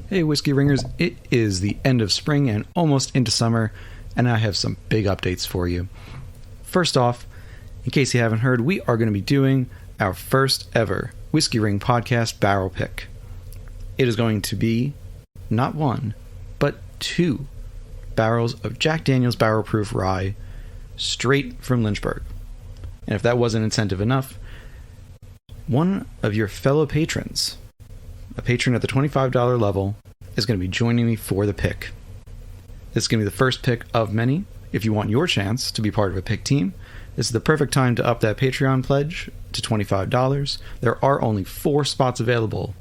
Hey, Whiskey Ringers, it is the end of spring and almost into summer, and I have some big updates for you. First off, in case you haven't heard, we are going to be doing our first ever Whiskey Ring podcast barrel pick. It is going to be not one, but two barrels of Jack Daniel's Barrel Proof Rye straight from Lynchburg. And if that wasn't incentive enough, one of your fellow patrons, a patron at the $25 level, is going to be joining me for the pick. This is going to be the first pick of many. If you want your chance to be part of a pick team, this is the perfect time to up that Patreon pledge to $25. There are only 4 spots available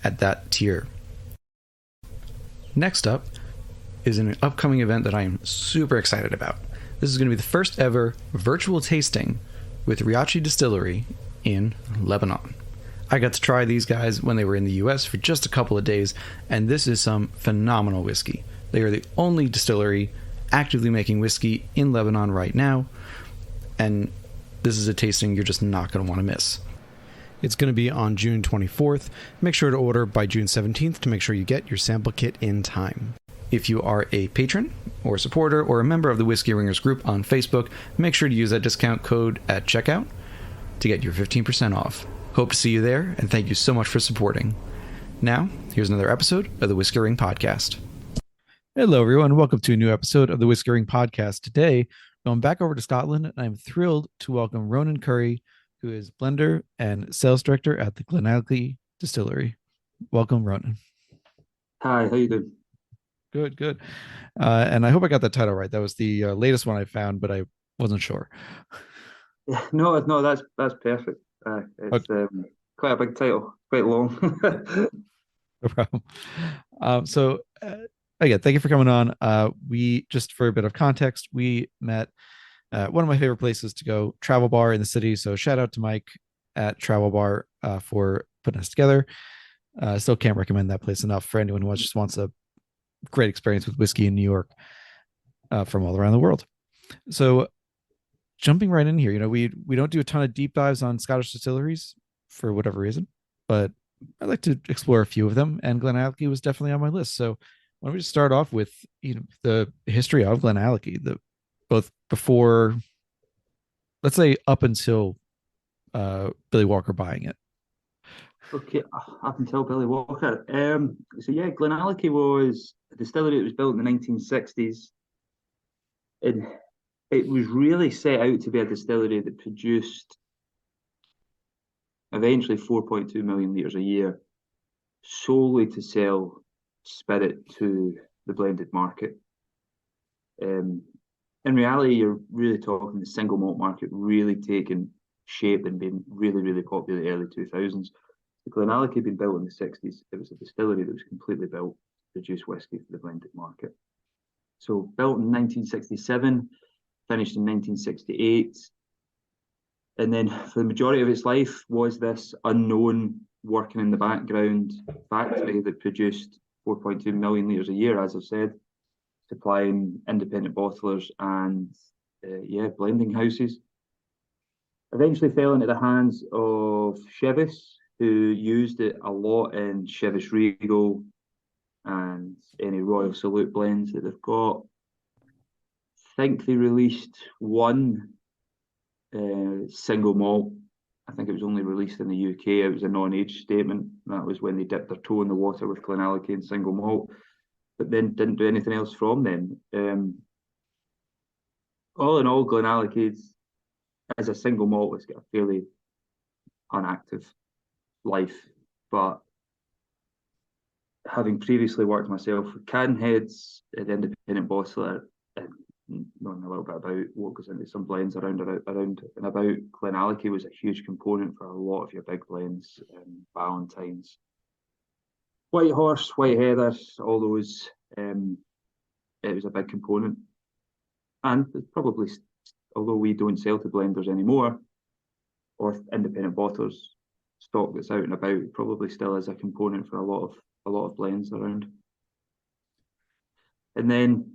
at that tier. Next up is an upcoming event that I am super excited about. This is going to be the first ever virtual tasting with Riachi Distillery in Lebanon. I got to try these guys when they were in the US for just a couple of days, and this is some phenomenal whiskey. They are the only distillery actively making whiskey in Lebanon right now, and this is a tasting you're just not going to want to miss. It's going to be on June 24th. Make sure to order by June 17th to make sure you get your sample kit in time. If you are a patron or a supporter or a member of the Whiskey Ringers group on Facebook, make sure to use that discount code at checkout to get your 15% off. Hope to see you there, and thank you so much for supporting. Now, here's another episode of the Whiskey Ring Podcast. Hello, everyone. Welcome to a new episode of the Whiskey Ring Podcast. Today, going back over to Scotland, and I'm thrilled to welcome Ronan Currie, who is blender and sales director at the GlenAllachie Distillery. Welcome, Ronan. Hi, how you doing? Good. And I hope I got that title right. That was the latest one I found, but I wasn't sure. No, that's perfect. It's Okay. quite a big title, quite long. No problem. Again, thank you for coming on. We, just for a bit of context, we met at one of my favorite places to go, Travel Bar in the city. So shout out to Mike at Travel Bar for putting us together. I still can't recommend that place enough for anyone who just wants a great experience with whiskey in New York from all around the world. So jumping right in here, we don't do a ton of deep dives on Scottish distilleries for whatever reason, but I'd like to explore a few of them, and GlenAllachie was definitely on my list. So why don't we just start off with the history of GlenAllachie, both before, let's say, up until Billy Walker buying it. Okay, up until Billy Walker. GlenAllachie was a distillery that was built in the 1960s. It was really set out to be a distillery that produced eventually 4.2 million litres a year, solely to sell spirit to the blended market. In reality, you're really talking the single malt market really taking shape and being really, really popular in the early 2000s. The GlenAllachie had been built in the 60s. It was a distillery that was completely built to produce whiskey for the blended market. So built in 1967, finished in 1968. And then for the majority of its life was this unknown, working in the background factory that produced 4.2 million litres a year, as I've said, supplying independent bottlers and blending houses. Eventually fell into the hands of Chivas, who used it a lot in Chivas Regal and any Royal Salute blends that they've got. I think they released one single malt. I think it was only released in the UK. It was a non-age statement. That was when they dipped their toe in the water with GlenAllachie and single malt, but then didn't do anything else from them. All in all, GlenAllachie as a single malt has got a fairly unactive life, but having previously worked myself with can heads at independent bottler and knowing a little bit about what goes into some blends around and about, GlenAllachie was a huge component for a lot of your big blends, Valentine's, White Horse, White Heather, all those. It was a big component, and it's probably, although we don't sell to blenders anymore or independent bottlers, stock that's out and about probably still is a component for a lot of blends around. And then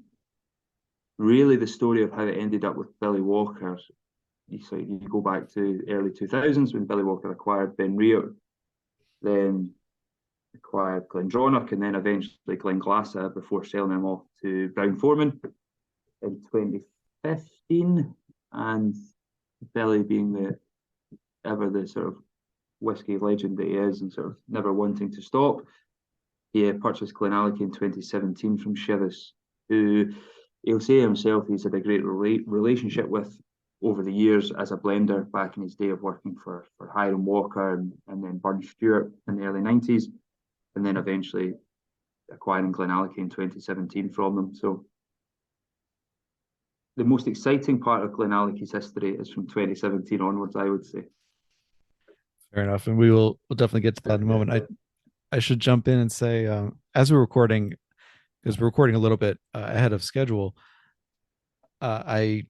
really the story of how it ended up with Billy Walker, so you go back to early 2000s when Billy Walker acquired BenRiach, then acquired Glendronach and then eventually Glenglassaugh before selling them off to Brown-Forman in 2015. And Billy being the sort of whiskey legend that he is and sort of never wanting to stop, he purchased GlenAllachie in 2017 from Chivas, who he'll say himself he's had a great relationship with over the years as a blender back in his day of working for Hiram Walker and then Burn Stewart in the early 90s, and then eventually acquiring GlenAllachie in 2017 from them. So the most exciting part of GlenAllachie's history is from 2017 onwards, I would say. Fair enough, and we'll definitely get to that in a moment. I should jump in and say, as we're recording, because we're recording a little bit ahead of schedule, I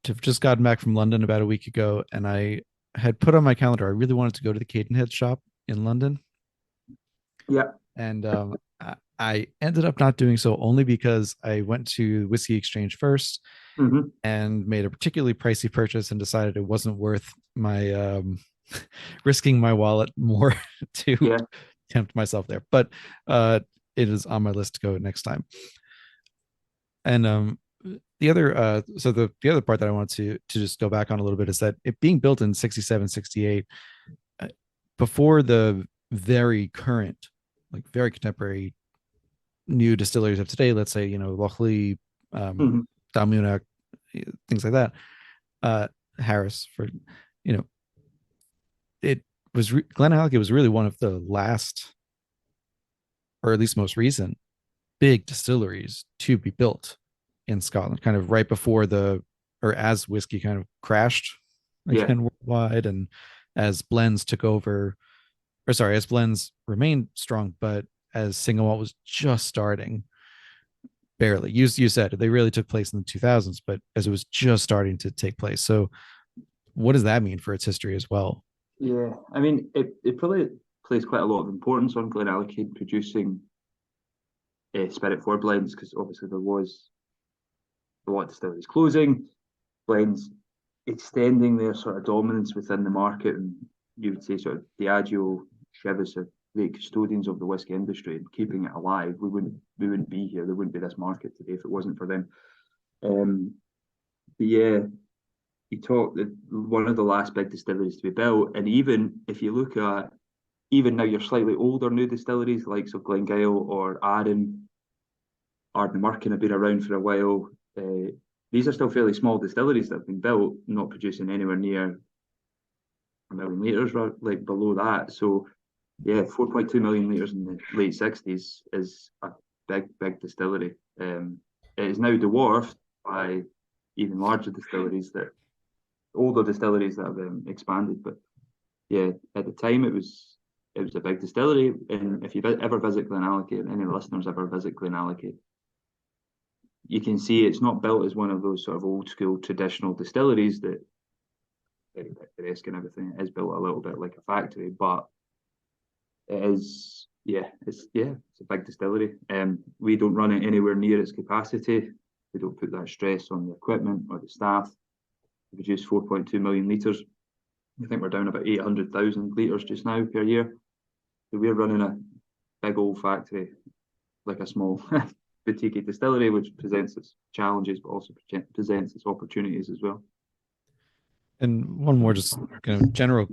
have just gotten back from London about a week ago, and I had put on my calendar I really wanted to go to the Cadenhead shop in London. Yeah. And I ended up not doing so only because I went to Whiskey Exchange first and made a particularly pricey purchase and decided it wasn't worth my risking my wallet more to tempt myself there. But it is on my list to go next time. And the other the other part that I want to just go back on a little bit is that it being built in 67, 68, before the very current, like very contemporary new distilleries of today, let's say, Lochlee, Dalmunach, things like that, Harris, for, it was GlenAllachie was really one of the last, or at least most recent, big distilleries to be built in Scotland, kind of right before or as whiskey kind of crashed again worldwide, and as blends took over, or sorry, as blends remained strong, but as single malt was just starting, barely. You said they really took place in the 2000s, but as it was just starting to take place. So what does that mean for its history as well? Yeah, I mean, it probably plays quite a lot of importance on GlenAllachie producing spirit for blends, because obviously there was a lot of distilleries closing, blends extending their sort of dominance within the market, and you would say sort of Diageo, Chivas are the custodians of the whiskey industry and keeping it alive. We wouldn't be here. There wouldn't be this market today if it wasn't for them. But yeah, you talk that one of the last big distilleries to be built, and even if you look at even now your slightly older new distilleries, like so Glengyle or Arden Merkin have been around for a while. These are still fairly small distilleries that have been built, not producing anywhere near a million litres, like below that. So yeah, 4.2 million litres in the late 60s is a big distillery. It is now dwarfed by even larger distilleries, older distilleries that have expanded. But yeah, at the time it was a big distillery. And if you ever visit GlenAllachie, and any listeners ever visit GlenAllachie, you can see it's not built as one of those sort of old school traditional distilleries that very picturesque and everything. It is built a little bit like a factory, but it is, it's a big distillery. We don't run it anywhere near its capacity. We don't put that stress on the equipment or the staff. We produce 4.2 million litres. I think we're down about 800,000 litres just now per year. So we're running a big old factory, like a small boutique distillery, which presents its challenges, but also presents its opportunities as well. And one more just kind of general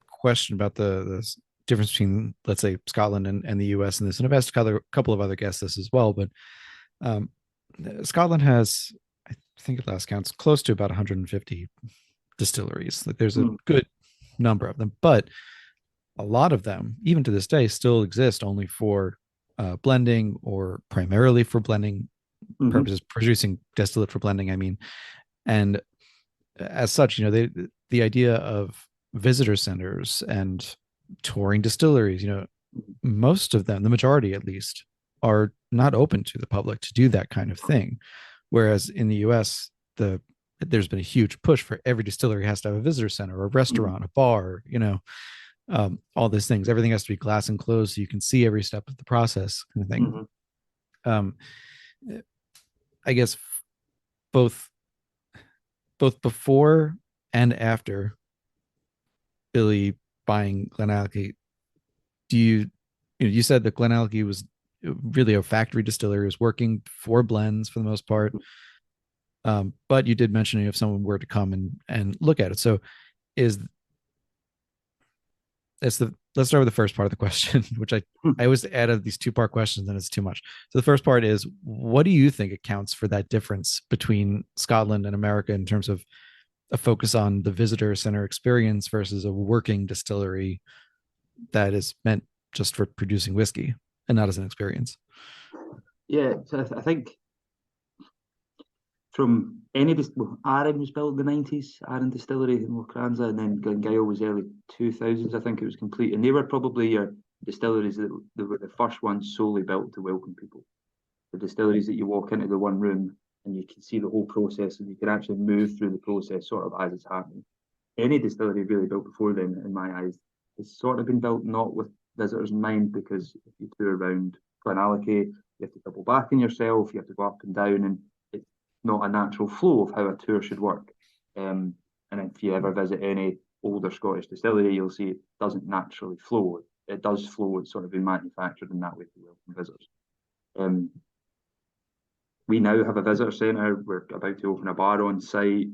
question about the difference between, let's say, Scotland and the US in this. And I've asked a couple of other guests this as well, but Scotland has, I think at last counts, close to about 150 distilleries. Like there's a good number of them, but a lot of them, even to this day, still exist only for blending, or primarily for blending purposes, producing distillate for blending, I mean. And as such, the idea of visitor centers and touring distilleries, most of them, the majority at least, are not open to the public to do that kind of thing. Whereas in the US, there's been a huge push for every distillery has to have a visitor center, or a restaurant, a bar, all these things. Everything has to be glass enclosed so you can see every step of the process, kind of thing. I guess both before and after Billy buying GlenAllachie, do you you said that GlenAllachie was really a factory distillery, was working for blends for the most part. But you did mention if someone were to come and look at it. So is let's start with the first part of the question, which I always added these two-part questions and it's too much. So the first part is, what do you think accounts for that difference between Scotland and America in terms of a focus on the visitor center experience versus a working distillery that is meant just for producing whiskey and not as an experience? Yeah, so I think from Arran was built in the 90s, Arran Distillery in Lochranza, and then Glenglassaugh was early 2000s, I think it was complete. And they were probably your distilleries that were the first ones solely built to welcome people. The distilleries that you walk into the one room and you can see the whole process and you can actually move through the process sort of as it's happening. Any distillery really built before then, in my eyes, has sort of been built not with visitors in mind, because if you tour around GlenAllachie, you have to double back in yourself, you have to go up and down, and it's not a natural flow of how a tour should work. And if you ever visit any older Scottish distillery, you'll see it doesn't naturally flow. It does flow, it's sort of been manufactured in that way to welcome visitors. We now have a visitor centre. We're about to open a bar on site.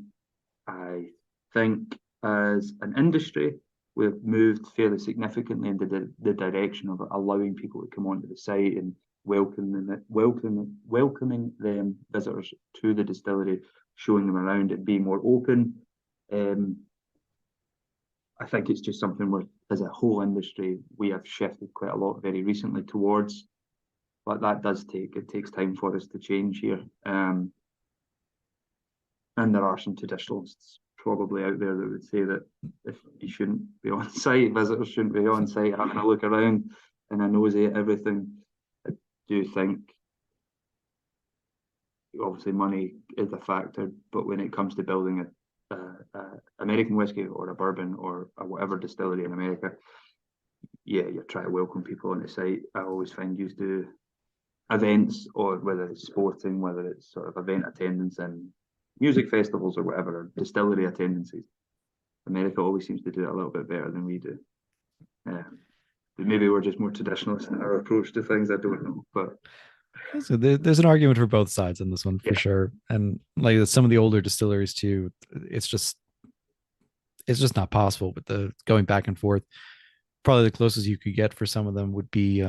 I think as an industry, we've moved fairly significantly into the direction of allowing people to come onto the site and welcoming them visitors to the distillery, showing them around it, being more open. I think it's just something where, as a whole industry, we have shifted quite a lot very recently towards. But that takes time for us to change here. And there are some traditionalists probably out there that would say that if you shouldn't be on site, visitors shouldn't be on site having a look around and a nosy at everything. I do think obviously money is a factor, but when it comes to building a American whiskey or a bourbon or a whatever distillery in America, yeah, you try to welcome people on the site. I always find you do events, or whether it's sporting, whether it's sort of event attendance and music festivals or whatever, or distillery attendances. America always seems to do it a little bit better than we do. But maybe we're just more traditionalist in our approach to things. I don't know, but so there's an argument for both sides in this one for sure. And like some of the older distilleries too, it's just not possible with the going back and forth. Probably the closest you could get for some of them would be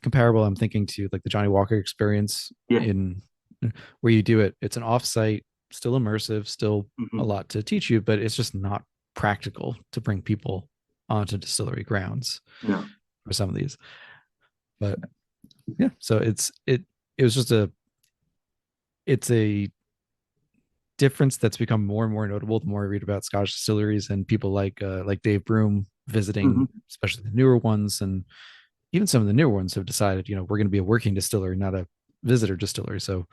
comparable. I'm thinking to like the Johnny Walker experience in where you do it. It's an offsite, still immersive, still a lot to teach you, but it's just not practical to bring people onto distillery grounds for some of these. But yeah, so it's a difference that's become more and more notable the more I read about Scottish distilleries and people like Dave Broom visiting, especially the newer ones, and even some of the newer ones have decided, we're going to be a working distillery, not a visitor distillery. So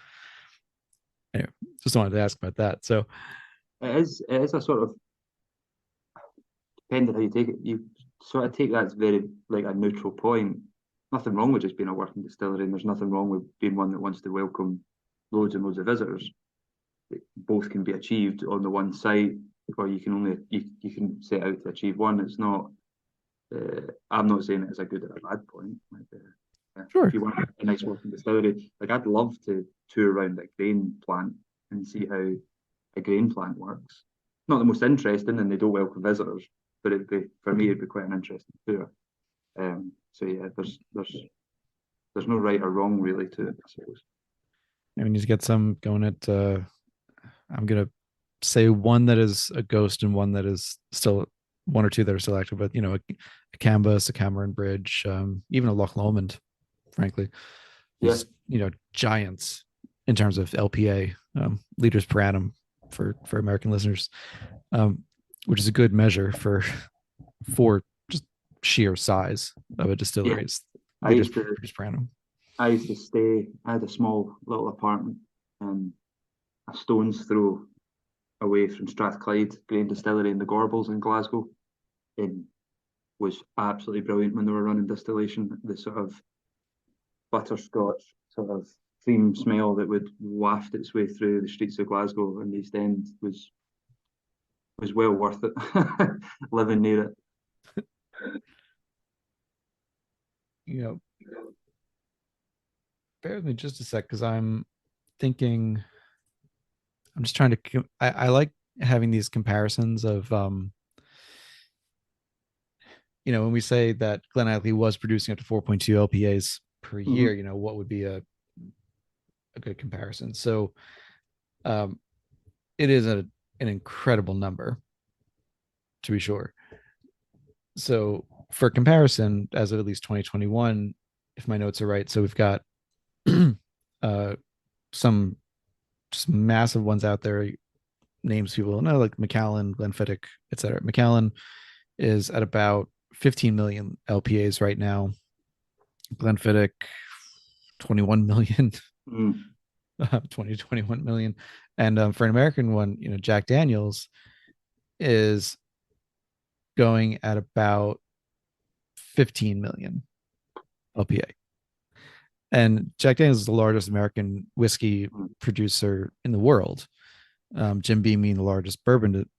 anyway, just wanted to ask about that. So it is a sort of, depending how you take it, you sort of take that as very like a neutral point. Nothing wrong with just being a working distillery, and there's nothing wrong with being one that wants to welcome loads and loads of visitors. Both can be achieved on the one site, or you can set out to achieve one. It's not. I'm not saying it's a good or a bad point. Sure. If you want a nice working distillery, like I'd love to tour around a grain plant and see how a grain plant works. Not the most interesting, and they don't welcome visitors, but for me it'd be quite an interesting tour. So yeah, there's no right or wrong really to it, I suppose. We need to get some going at. I'm gonna say one that is a ghost and one that is still, one or two that are still active, but a Canvas, a Cameron Bridge, even a Loch Lomond, frankly, just giants in terms of LPA, liters per annum for American listeners, which is a good measure for just sheer size of a distillery. Liters per annum. I used to stay. I had a small little apartment, a stone's throw away from Strathclyde Grain Distillery in the Gorbals in Glasgow. It was absolutely brilliant when they were running distillation. The sort of butterscotch sort of cream smell that would waft its way through the streets of Glasgow and the East End was well worth it. Living near it. bear with me just a sec, because I'm thinking, I'm just trying to, I like having these comparisons of, when we say that GlenAllachie was producing up to 4.2 LPAs per year, what would be a good comparison? So it is an incredible number, to be sure. So for comparison, as of at least 2021, if my notes are right, so we've got some just massive ones out there, names people know, like Macallan, Glenfiddich, etc. Macallan is at about 15 million LPAs right now. Glenfiddich, 21 million. 21 million. And for an American one, Jack Daniels is going at about 15 million LPA. And Jack Daniels is the largest American whiskey producer in the world. Jim Beam being the largest bourbon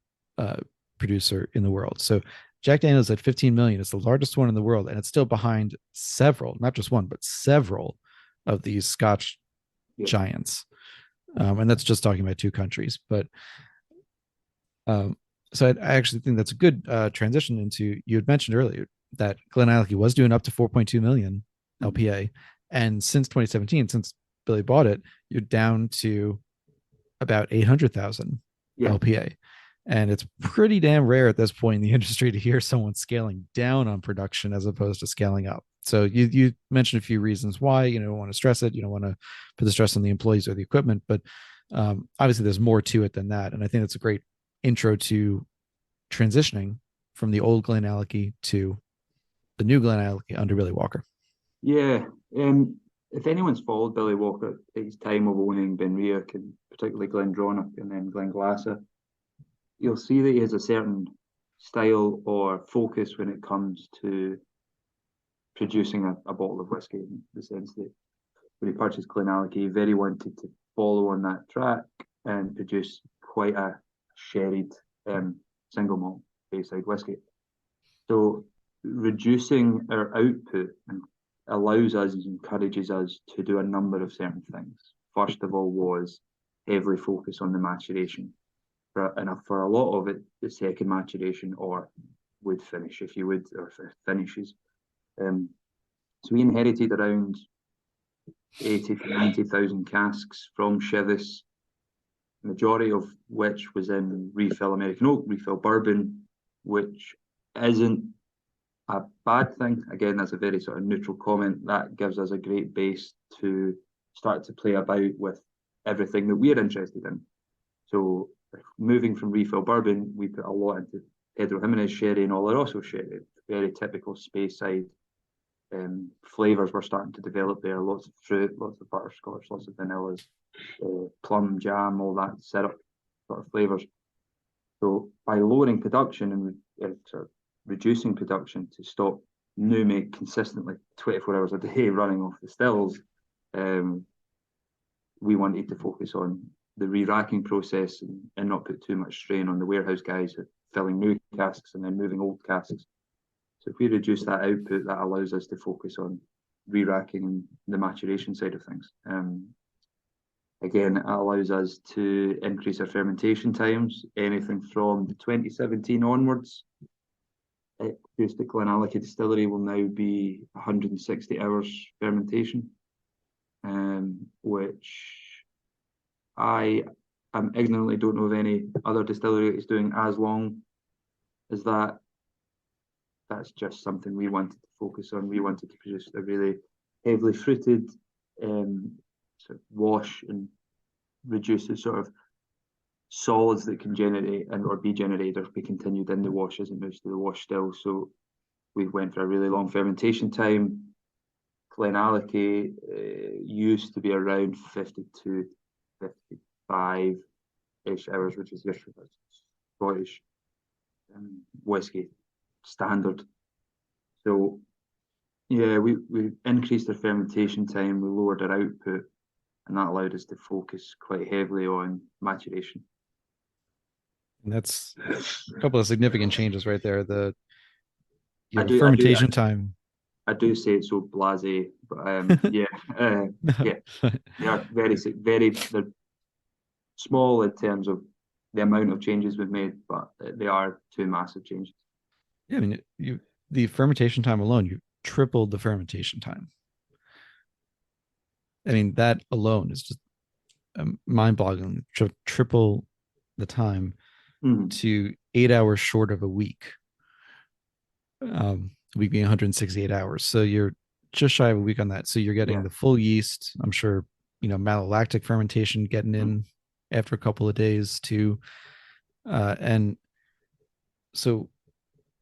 producer in the world. So Jack Daniels at 15 million is the largest one in the world, and it's still behind several, not just one, but several of these Scotch giants. And that's just talking about two countries. But so I actually think that's a good transition into, you had mentioned earlier that GlenAllachie was doing up to 4.2 million LPA. And since 2017, since Billy bought it, you're down to about 800,000 LPA. And it's pretty damn rare at this point in the industry to hear someone scaling down on production as opposed to scaling up. So you mentioned a few reasons why. You don't want to stress it. You don't want to put the stress on the employees or the equipment. But obviously, there's more to it than that. And I think it's a great intro to transitioning from the old GlenAllachie to the new GlenAllachie under Billy Walker. Yeah. If anyone's followed Billy Walker at his time of owning BenRiach, and particularly Glendronach and then Glenglassaugh, you'll see that he has a certain style or focus when it comes to producing a bottle of whiskey, in the sense that when he purchased GlenAllachie, he very wanted to follow on that track and produce quite a sherried single malt Bayside whiskey. So reducing our output and allows us and encourages us to do a number of certain things. First of all was heavily focus on the maturation. For a lot of it, the second maturation or wood finish, if you would, or finishes. So we inherited around 80 to 90,000 casks from Chivas, majority of which was in refill American oak, refill bourbon, which isn't a bad thing. Again, that's a very sort of neutral comment. That gives us a great base to start to play about with everything that we're interested in. So moving from refill bourbon, we put a lot into Pedro Jimenez sherry and Oloroso sherry, very typical Speyside flavors were starting to develop there. Lots of fruit, lots of butterscotch, lots of vanillas, plum jam, all that syrup sort of flavors. So by lowering production and sort of reducing production to stop new make consistently 24 hours a day running off the stills, we wanted to focus on the re-racking process and not put too much strain on the warehouse guys filling new casks and then moving old casks. So if we reduce that output, that allows us to focus on re-racking and the maturation side of things. Again, it allows us to increase our fermentation times, anything from 2017 onwards. Produced at GlenAllachie Distillery will now be 160 hours fermentation, which I ignorantly don't know of any other distillery that is doing as long as that. That's just something we wanted to focus on. We wanted to produce a really heavily fruited sort of wash and reduce the sort of solids that can generate and or be generated or be continued in the wash as it moves to the wash still. So we went for a really long fermentation time. GlenAllachie used to be around 52, 55-ish hours, which is your Scottish whiskey standard. So yeah, we increased our fermentation time, we lowered our output, and that allowed us to focus quite heavily on maturation. And that's a couple of significant changes right there. The fermentation time. I do say it so blasé, but yeah, yeah, they are they're small in terms of the amount of changes we've made, but they are two massive changes. Yeah, I mean, the fermentation time alone, you tripled the fermentation time. I mean, that alone is just mind-boggling. Triple the time to 8 hours short of a week. Week being 168 hours, so you're just shy of a week on that. So you're getting the full yeast. I'm sure malolactic fermentation getting in after a couple of days too, and so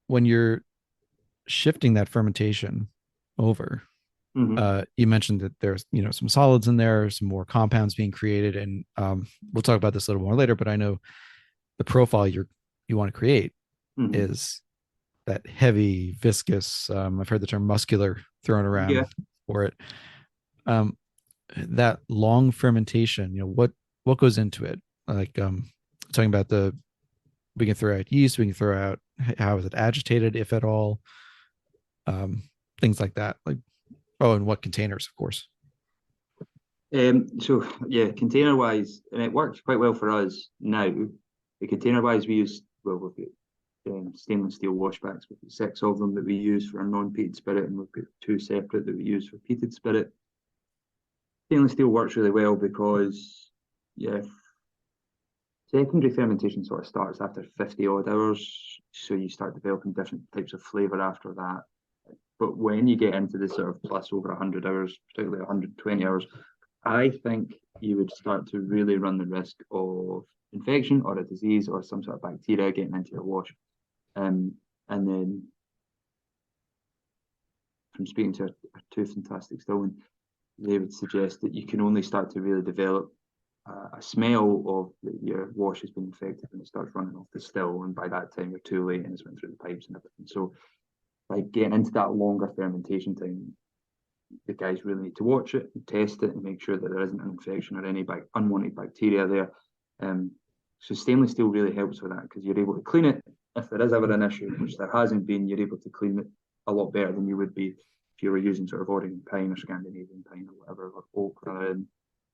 when you're shifting that fermentation over, you mentioned that there's some solids in there, some more compounds being created, and we'll talk about this a little more later. But I know the profile you want to create is that heavy, viscous. I've heard the term muscular thrown around for it. That long fermentation, what goes into it? Like talking about we can throw out yeast, we can throw out how is it agitated, if at all, things like that. Like, and what containers, of course. So yeah, container wise, and it works quite well for us now. The container wise, we use we've got stainless steel washbacks. We've got 6 of them that we use for our non-peated spirit, and we've got 2 separate that we use for peated spirit. Stainless steel works really well because, secondary fermentation sort of starts after 50 odd hours, so you start developing different types of flavour after that. But when you get into the sort of plus over 100 hours, particularly 120 hours, I think you would start to really run the risk of infection or a disease or some sort of bacteria getting into your wash. And then from speaking to our 2 fantastic stillmen, they would suggest that you can only start to really develop a smell of your wash has been infected when it starts running off the still, and by that time you're too late and it's went through the pipes and everything. So by getting into that longer fermentation time, the guys really need to watch it and test it and make sure that there isn't an infection or any unwanted bacteria there. So stainless steel really helps with that because you're able to clean it. If there is ever an issue, which there hasn't been, you're able to clean it a lot better than you would be if you were using sort of Oregon pine or Scandinavian pine or whatever, or oak rather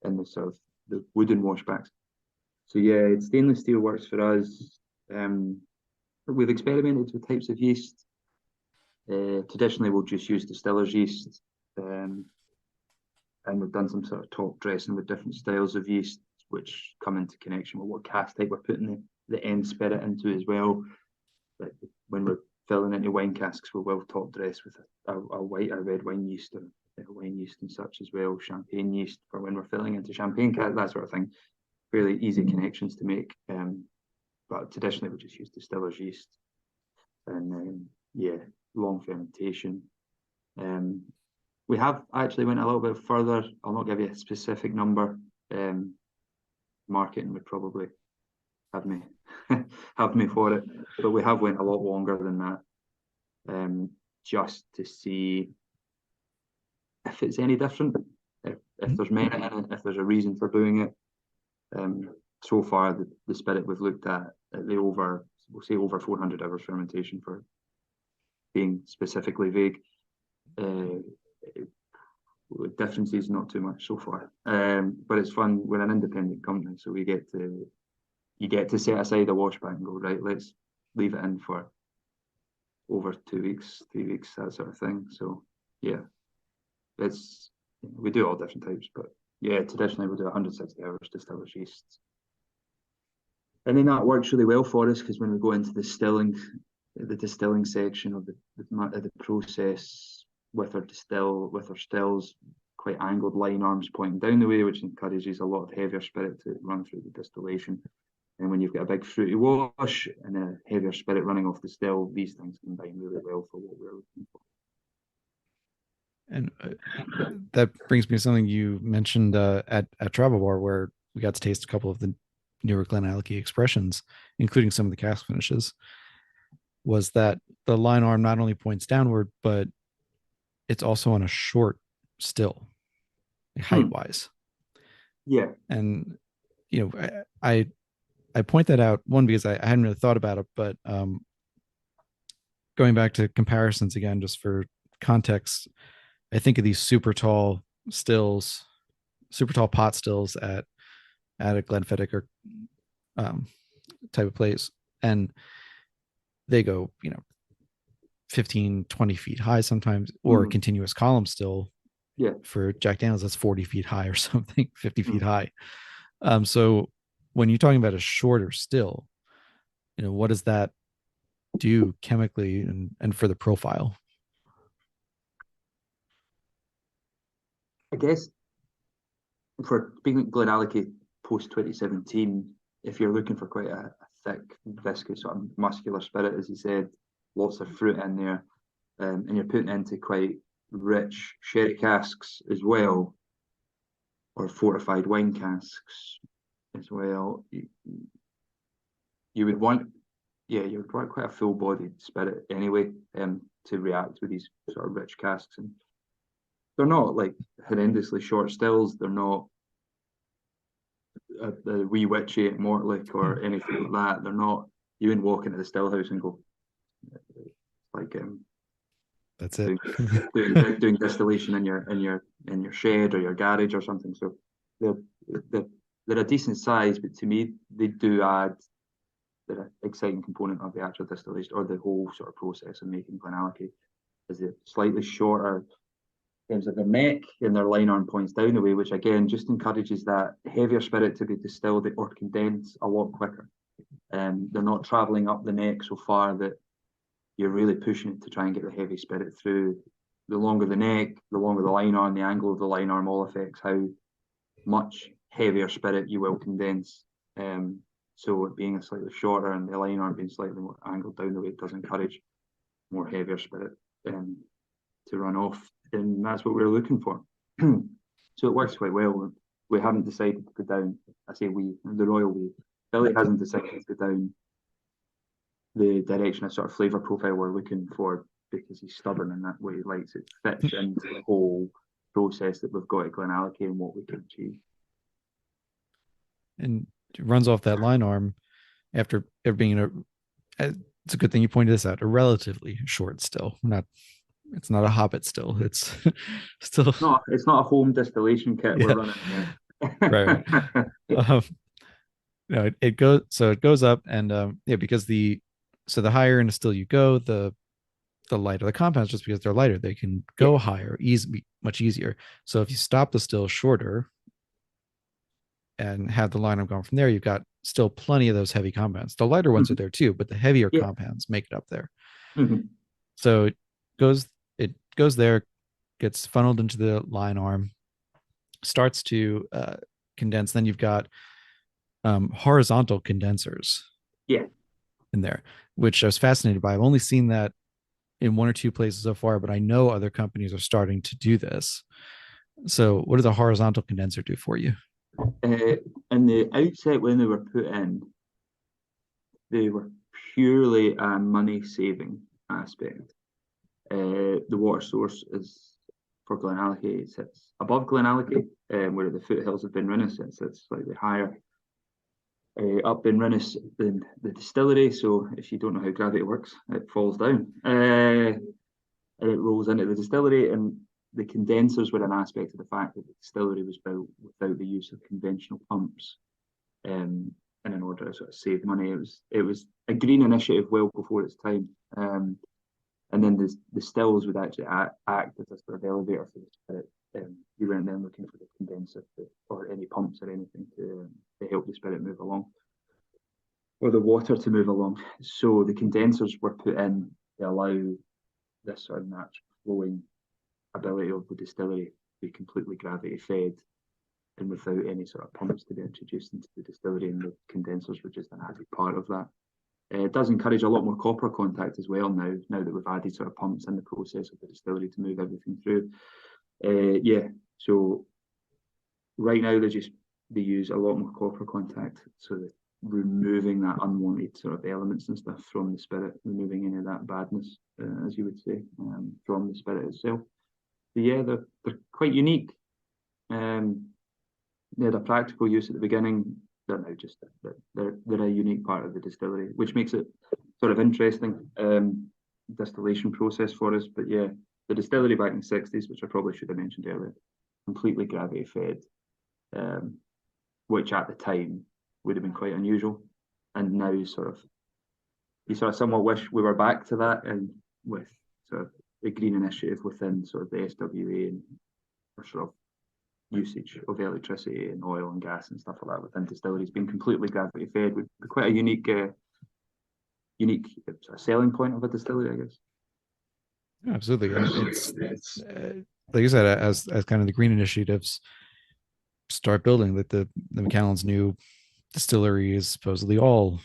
in the sort of the wooden washbacks. So yeah, stainless steel works for us. We've experimented with types of yeast. Traditionally, we'll just use distiller's yeast, and we've done some sort of top dressing with different styles of yeast, which come into connection with what cask type we're putting the end spirit into as well. Like when we're filling into wine casks, we're well top dressed with a white or red wine yeast or wine yeast and such as well, champagne yeast for when we're filling into champagne casks, that sort of thing. Fairly easy connections to make. But traditionally, we just use distiller's yeast, and long fermentation. We have actually went a little bit further. I'll not give you a specific number. Marketing would probably have me have me for it, but we have went a lot longer than that, just to see if it's any different, if there's merit in it, if there's a reason for doing it. So far, the spirit we've looked at we'll say over 400 hours fermentation for being specifically vague. Difference is not too much so far, but it's fun. We're an independent company, so you get to set aside a washback and go, right, let's leave it in for over 2 weeks, 3 weeks, that sort of thing. So yeah, we do all different types, but yeah, traditionally we'll do 160 hours distiller's yeast. And then that works really well for us because when we go into the distilling section of the process with our stills, quite angled line arms pointing down the way, which encourages a lot of heavier spirit to run through the distillation. And when you've got a big fruity wash and a heavier spirit running off the still, these things combine really well for what we're looking for. And that brings me to something you mentioned at Travel Bar, where we got to taste a couple of the newer GlenAllachie expressions, including some of the cask finishes. Was that the line arm not only points downward, but it's also on a short still, height wise. Yeah. And I point that out, one, because I hadn't really thought about it, but going back to comparisons again, just for context, I think of these super tall stills, super tall pot stills at a Glenfiddich or type of place, and they go 15, 20 feet high sometimes, or a continuous column still. Yeah. For Jack Daniels, that's 40 feet high or something, 50 feet high. So when you're talking about a shorter still, what does that do chemically and for the profile? I guess for being at GlenAllachie post 2017, if you're looking for quite a thick, viscous, sort of muscular spirit, as you said, lots of fruit in there, and you're putting into quite rich sherry casks as well, or fortified wine casks as well, you would want, you would want quite a full-bodied spirit anyway, to react with these sort of rich casks. And they're not like horrendously short stills. They're not the wee witchy at Mortlick or anything like that. They're not. You wouldn't walk into the still house and go like that's it. doing distillation in your shed or your garage or something. So they're a decent size, but to me they do add the exciting component of the actual distillation or the whole sort of process of making GlenAllachie. Is it slightly shorter in terms of their neck, and their line arm points down the way, which again just encourages that heavier spirit to be distilled or condensed a lot quicker. They're not travelling up the neck so far that you're really pushing it to try and get the heavy spirit through. The longer the neck, the longer the line arm, the angle of the line arm all affects how much heavier spirit you will condense. So it being a slightly shorter and the line arm being slightly more angled down the way, it does encourage more heavier spirit to run off, and that's what we're looking for. So it works quite well. We haven't decided to go down, I say we, the royal we, Billy hasn't decided to go down the direction of sort of flavour profile we're looking for, because he's stubborn in that way. He likes it fits into the whole process that we've got at GlenAllachie and what we can achieve. And it runs off that line arm after it being it's a good thing you pointed this out, a relatively short still. It's not a hobbit still. It's still it's not a home distillation kit we're running here. Right. It goes up, and because the higher in a still you go, the lighter the compounds, just because they're lighter, they can go higher, much easier. So if you stop the still shorter and have the line going from there, you've got still plenty of those heavy compounds. The lighter ones are there too, but the heavier compounds make it up there. So it goes there, gets funneled into the line arm, starts to condense. Then you've got horizontal condensers in there, which I was fascinated by. I've only seen that in one or two places so far, but I know other companies are starting to do this. So what does a horizontal condenser do for you? In the outset, when they were put in, they were purely a money-saving aspect. The water source is for GlenAllachie. It sits above GlenAllachie, where the foothills of BenRiach sits slightly higher up BenRiach than the distillery. So if you don't know how gravity works, it falls down and it rolls into the distillery. And the condensers were an aspect of the fact that the distillery was built without the use of conventional pumps, and in order to sort of save money. It was a green initiative well before its time. And then the stills would actually act as a sort of elevator for the spirit. You weren't then looking for the condenser or any pumps or anything to help the spirit move along, or the water to move along. So the condensers were put in to allow this sort of natural flowing ability of the distillery to be completely gravity fed and without any sort of pumps to be introduced into the distillery, and the condensers were just an added part of that. It does encourage a lot more copper contact as well now that we've added sort of pumps in the process of the distillery to move everything through. So right now they use a lot more copper contact, so that removing that unwanted sort of elements and stuff from the spirit, removing any of that badness, as you would say, from the spirit itself. But they're quite unique. They had a practical use at the beginning. They're now just they're a unique part of the distillery, which makes it sort of interesting distillation process for us. But the distillery back in the 60s, which I probably should have mentioned earlier, completely gravity fed, which at the time would have been quite unusual. And now you sort of somewhat wish we were back to that, and with sort of the green initiative within sort of the SWA and sort of usage of electricity and oil and gas and stuff like that within distilleries being completely gravity fed would be quite a unique sort of selling point of a distillery, I guess. Absolutely, and it's like you said, as kind of the green initiatives start building, that the McAllen's new distillery is supposedly all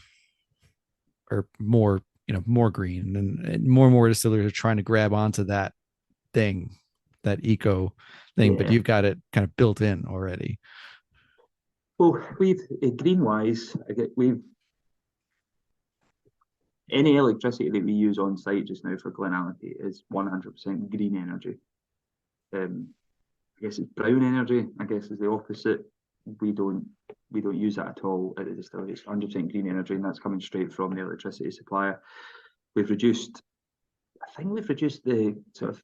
or more, more green, and more distilleries are trying to grab onto that thing, that eco thing, but you've got it kind of built in already. Well, we've green wise, any electricity that we use on site just now for GlenAllachie is 100% green energy. I guess it's brown energy, I guess, is the opposite. We don't use that at all at the distillery. It's 100% green energy, and that's coming straight from the electricity supplier. I think we've reduced the sort of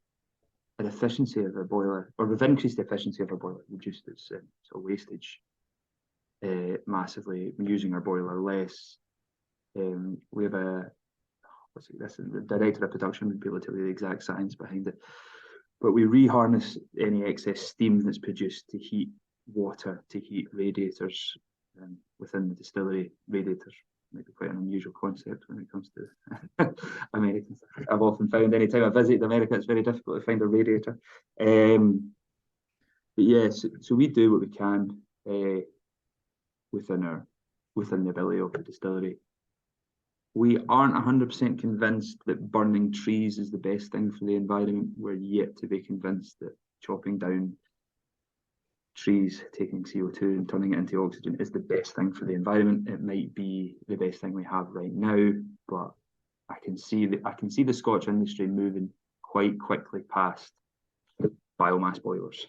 an efficiency of a boiler, or we've increased the efficiency of a boiler, reduced its sort of wastage massively. We're using our boiler less. We have the director of production would be able to tell you the exact science behind it, but we reharness any excess steam that's produced to heat water, to heat radiators within the distillery. Radiators might be quite an unusual concept when it comes to Americans. I've often found anytime I visit America, it's very difficult to find a radiator. But yes, so we do what we can within the ability of the distillery. We aren't 100% convinced that burning trees is the best thing for the environment. We're yet to be convinced that chopping down trees, taking CO2 and turning it into oxygen is the best thing for the environment. It might be the best thing we have right now, but I can see the Scotch industry moving quite quickly past biomass boilers.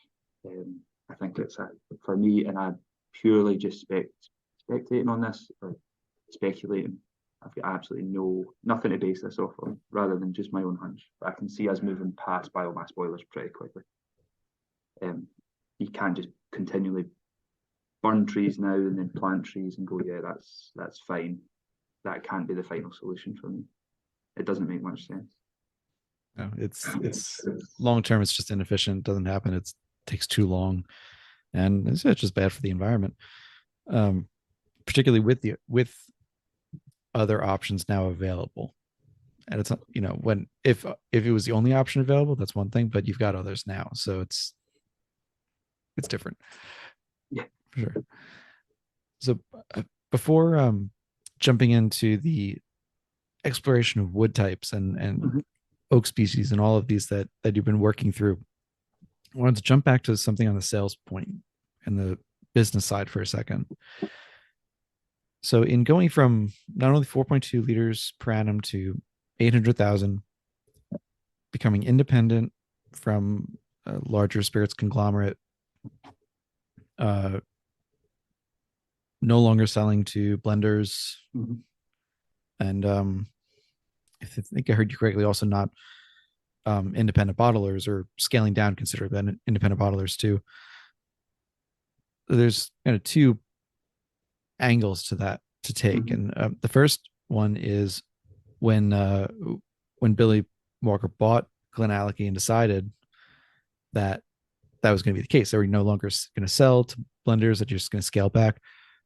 I think it's for me, and I'm purely just spectating on this or speculating. I've got absolutely nothing to base this off on, rather than just my own hunch. But I can see us moving past biomass boilers pretty quickly. You can't just continually burn trees now and then plant trees and go, yeah, that's fine. That can't be the final solution for me. It doesn't make much sense. No, it's long term. It's just inefficient. Doesn't happen. It takes too long, and it's just bad for the environment. Particularly with other options now available, and it's when if it was the only option available, that's one thing, but you've got others now, so it's different. Yeah, for sure. So before jumping into the exploration of wood types and oak species and all of these that you've been working through, I wanted to jump back to something on the sales point and the business side for a second. So in going from not only 4.2 liters per annum to 800,000, becoming independent from a larger spirits conglomerate, no longer selling to blenders, and I think I heard you correctly, also not independent bottlers, or scaling down considerably independent bottlers too. There's kind of two angles to that to take, and the first one is when Billy Walker bought GlenAllachie and decided that was going to be the case. They were no longer going to sell to blenders, that you're just going to scale back.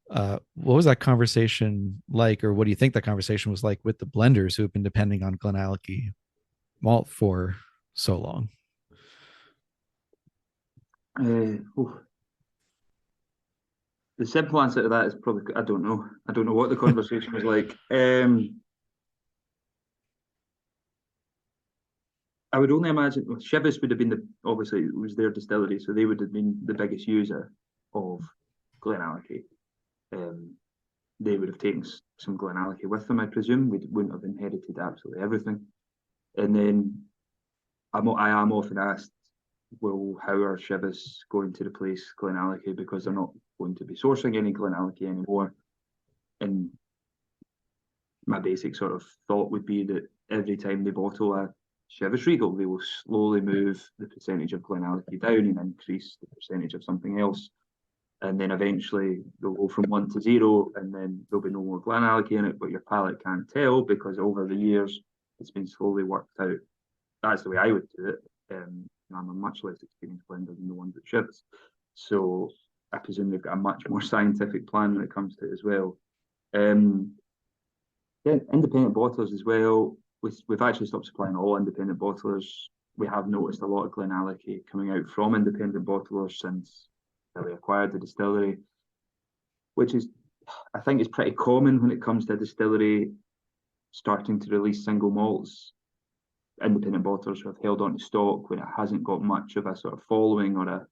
What was that conversation like, or what do you think that conversation was like with the blenders who have been depending on GlenAllachie malt for so long? The simple answer to that is probably I don't know. I don't know what the conversation was like. I would only imagine Chivas would have been obviously it was their distillery, so they would have been the biggest user of GlenAllachie. They would have taken some GlenAllachie with them, I presume. We wouldn't have inherited absolutely everything. And then I am often asked, well, how are Chivas going to replace GlenAllachie, because they're not going to be sourcing any GlenAllachie anymore? And my basic sort of thought would be that every time they bottle a Chivas Regal, they will slowly move the percentage of GlenAllachie down and increase the percentage of something else. And then eventually they'll go from 1 to 0, and then there'll be no more GlenAllachie in it, but your palate can't tell because over the years it's been slowly worked out. That's the way I would do it. I'm a much less experienced blender than the ones at Chivas. So I presume they've got a much more scientific plan when it comes to it as well. Yeah, independent bottlers as well. We've actually stopped supplying all independent bottlers. We have noticed a lot of GlenAllachie coming out from independent bottlers since they acquired the distillery, which is, I think, is pretty common when it comes to a distillery starting to release single malts. Independent bottlers who have held on to stock when it hasn't got much of a sort of following or a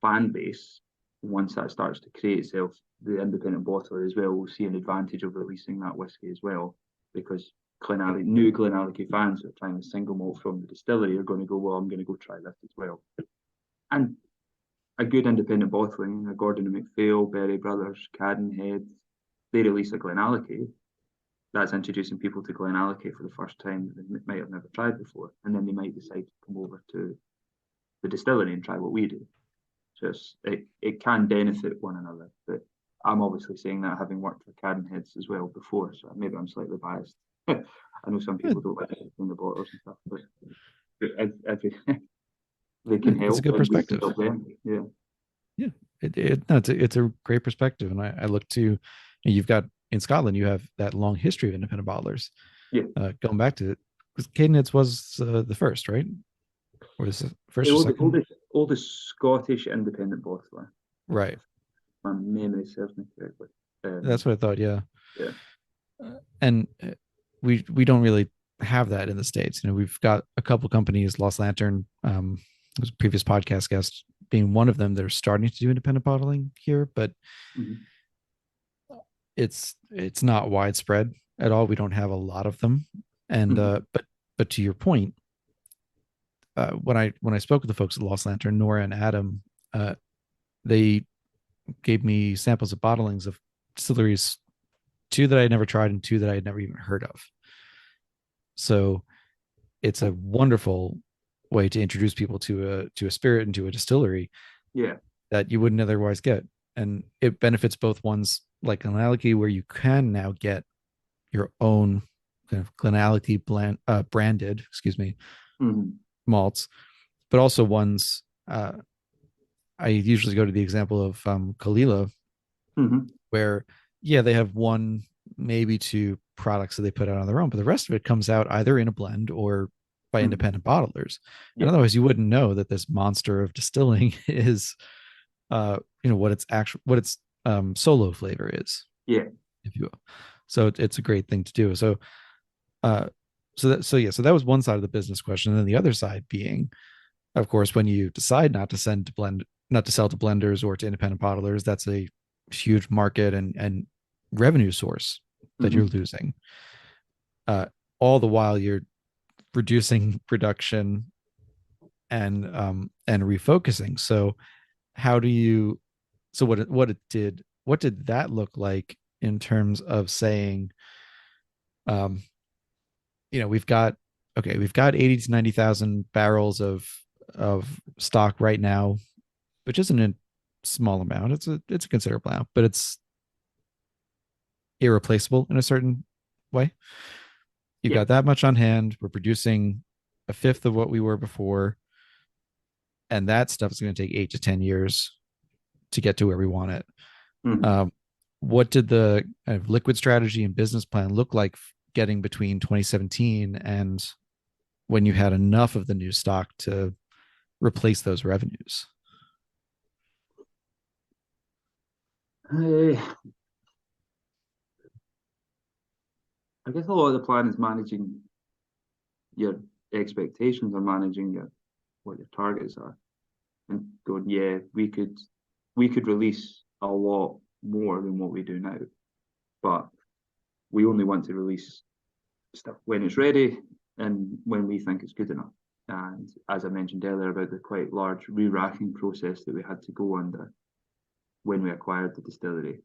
fan base. Once that starts to create itself, the independent bottler as well will see an advantage of releasing that whiskey as well, because new GlenAllachie fans who are trying a single malt from the distillery are going to go, well, I'm going to go try this as well. And a good independent bottling, a Gordon and MacPhail, Berry Brothers, Cadenhead, they release a GlenAllachie. That's introducing people to GlenAllachie for the first time that they might have never tried before, and then they might decide to come over to the distillery and try what we do. Just it can benefit one another, but I'm obviously saying that having worked for Cadenheads as well before, so maybe I'm slightly biased. I know some people don't like it from the bottlers and stuff, but if they can help. It's a good perspective. Yeah. Yeah, it's a great perspective, and I look to, you've got in Scotland, you have that long history of independent bottlers. Yeah, going back to it, because Cadenheads was the first, right? Or is it first or second? Oldest Scottish independent bottler. Right. My memory serves me correctly. That's what I thought. Yeah. Yeah. And we don't really have that in the States. We've got a couple companies, Lost Lantern, was a previous podcast guest, being one of them. They're starting to do independent bottling here, but it's not widespread at all. We don't have a lot of them. And but to your point, when I spoke with the folks at Lost Lantern, Nora and Adam, they gave me samples of bottlings of distilleries, 2 that I had never tried and 2 that I had never even heard of. So it's a wonderful way to introduce people to a spirit and to a distillery, that you wouldn't otherwise get. And it benefits both ones like GlenAllachie, where you can now get your own kind of GlenAllachie branded, malts, but also ones. I usually go to the example of Kalila, where they have 1, maybe 2 products that they put out on their own, but the rest of it comes out either in a blend or by independent bottlers. And otherwise you wouldn't know that this monster of distilling is what its solo flavor is, if you will. So it's a great thing to do. So that was one side of the business question. And then the other side being, of course, when you decide not to sell to blenders or to independent bottlers, that's a huge market and revenue source that you're losing. All the while you're reducing production and refocusing. So what did that look like in terms of saying, we've got 80 to 90,000 barrels of stock right now, which isn't a small amount. It's a considerable amount, but it's irreplaceable in a certain way. You've got that much on hand. We're producing 1/5 of what we were before, and that stuff is going to take 8 to 10 years to get to where we want it. What did the kind of liquid strategy and business plan look like getting between 2017 and when you had enough of the new stock to replace those revenues? I guess a lot of the plan is managing your expectations or managing what your targets are, and going, we could release a lot more than what we do now, but we only want to release stuff when it's ready and when we think it's good enough. And as I mentioned earlier about the quite large re-racking process that we had to go under when we acquired the distillery.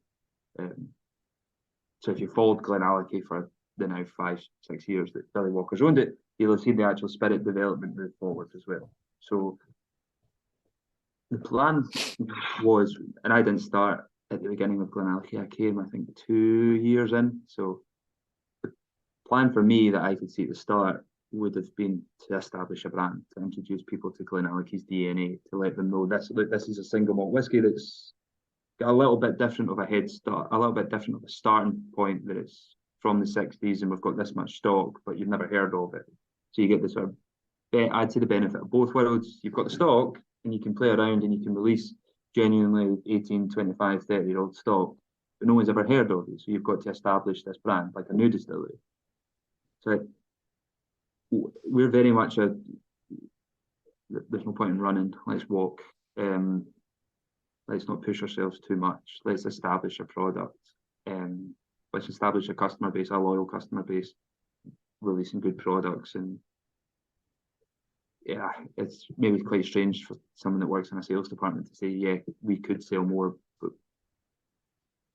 So if you followed GlenAllachie for the now 5-6 years that Billy Walker's owned it, you'll have seen the actual spirit development move forward as well. So the plan was, and I didn't start at the beginning of GlenAllachie. I came, I think, 2 years in. So the plan for me that I could see at the start would have been to establish a brand, to introduce people to GlenAllachie's DNA, to let them know this is a single malt whiskey that's got a little bit different of a head start, a little bit different of a starting point, that it's from the 60s and we've got this much stock, but you've never heard of it. So you get this sort of, I'd say, the benefit of both worlds. You've got the stock and you can play around and you can release genuinely 18, 25, 30-year-old stock, but no one's ever heard of it. So you've got to establish this brand like a new distillery. So we're very much there's no point in running. Let's walk. Let's not push ourselves too much. Let's establish a product. Let's establish a customer base, a loyal customer base, releasing good products. And yeah, it's maybe quite strange for someone that works in a sales department to say, yeah, we could sell more, but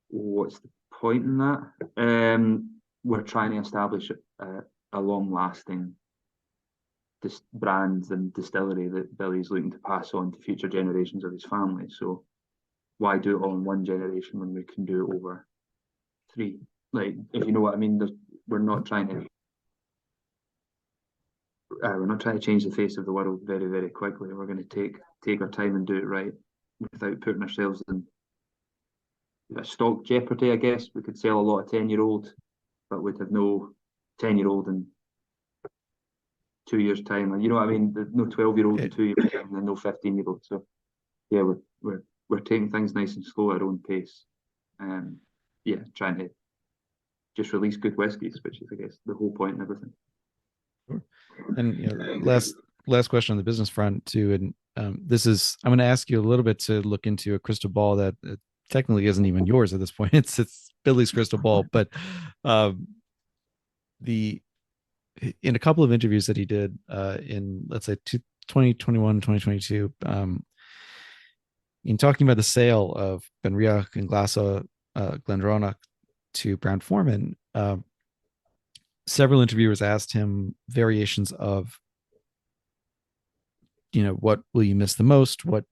what's the point in that? We're trying to establish a long-lasting brand and distillery that Billy's looking to pass on to future generations of his family. So why do it all in one generation when we can do it over 3? Like, if you know what I mean. We're not trying to change the face of the world very, very quickly. We're going to take our time and do it right without putting ourselves in a stock jeopardy, I guess. We could sell a lot of 10-year-old, but we'd have no 10-year-old in 2 years' time. And you know what I mean? There's no 12-year-old in 2 years' time and no 15-year-old. So yeah, we're taking things nice and slow at our own pace. Yeah, trying to just release good whiskies, which is, I guess, the whole point and everything. Sure. And last question on the business front too, and I'm going to ask you a little bit to look into a crystal ball that technically isn't even yours at this point. It's Billy's crystal ball, but in a couple of interviews that he did in, let's say, 2021, 2022, in talking about the sale of BenRiach and Glendronach to Brown-Forman, several interviewers asked him variations of, what will you miss the most? What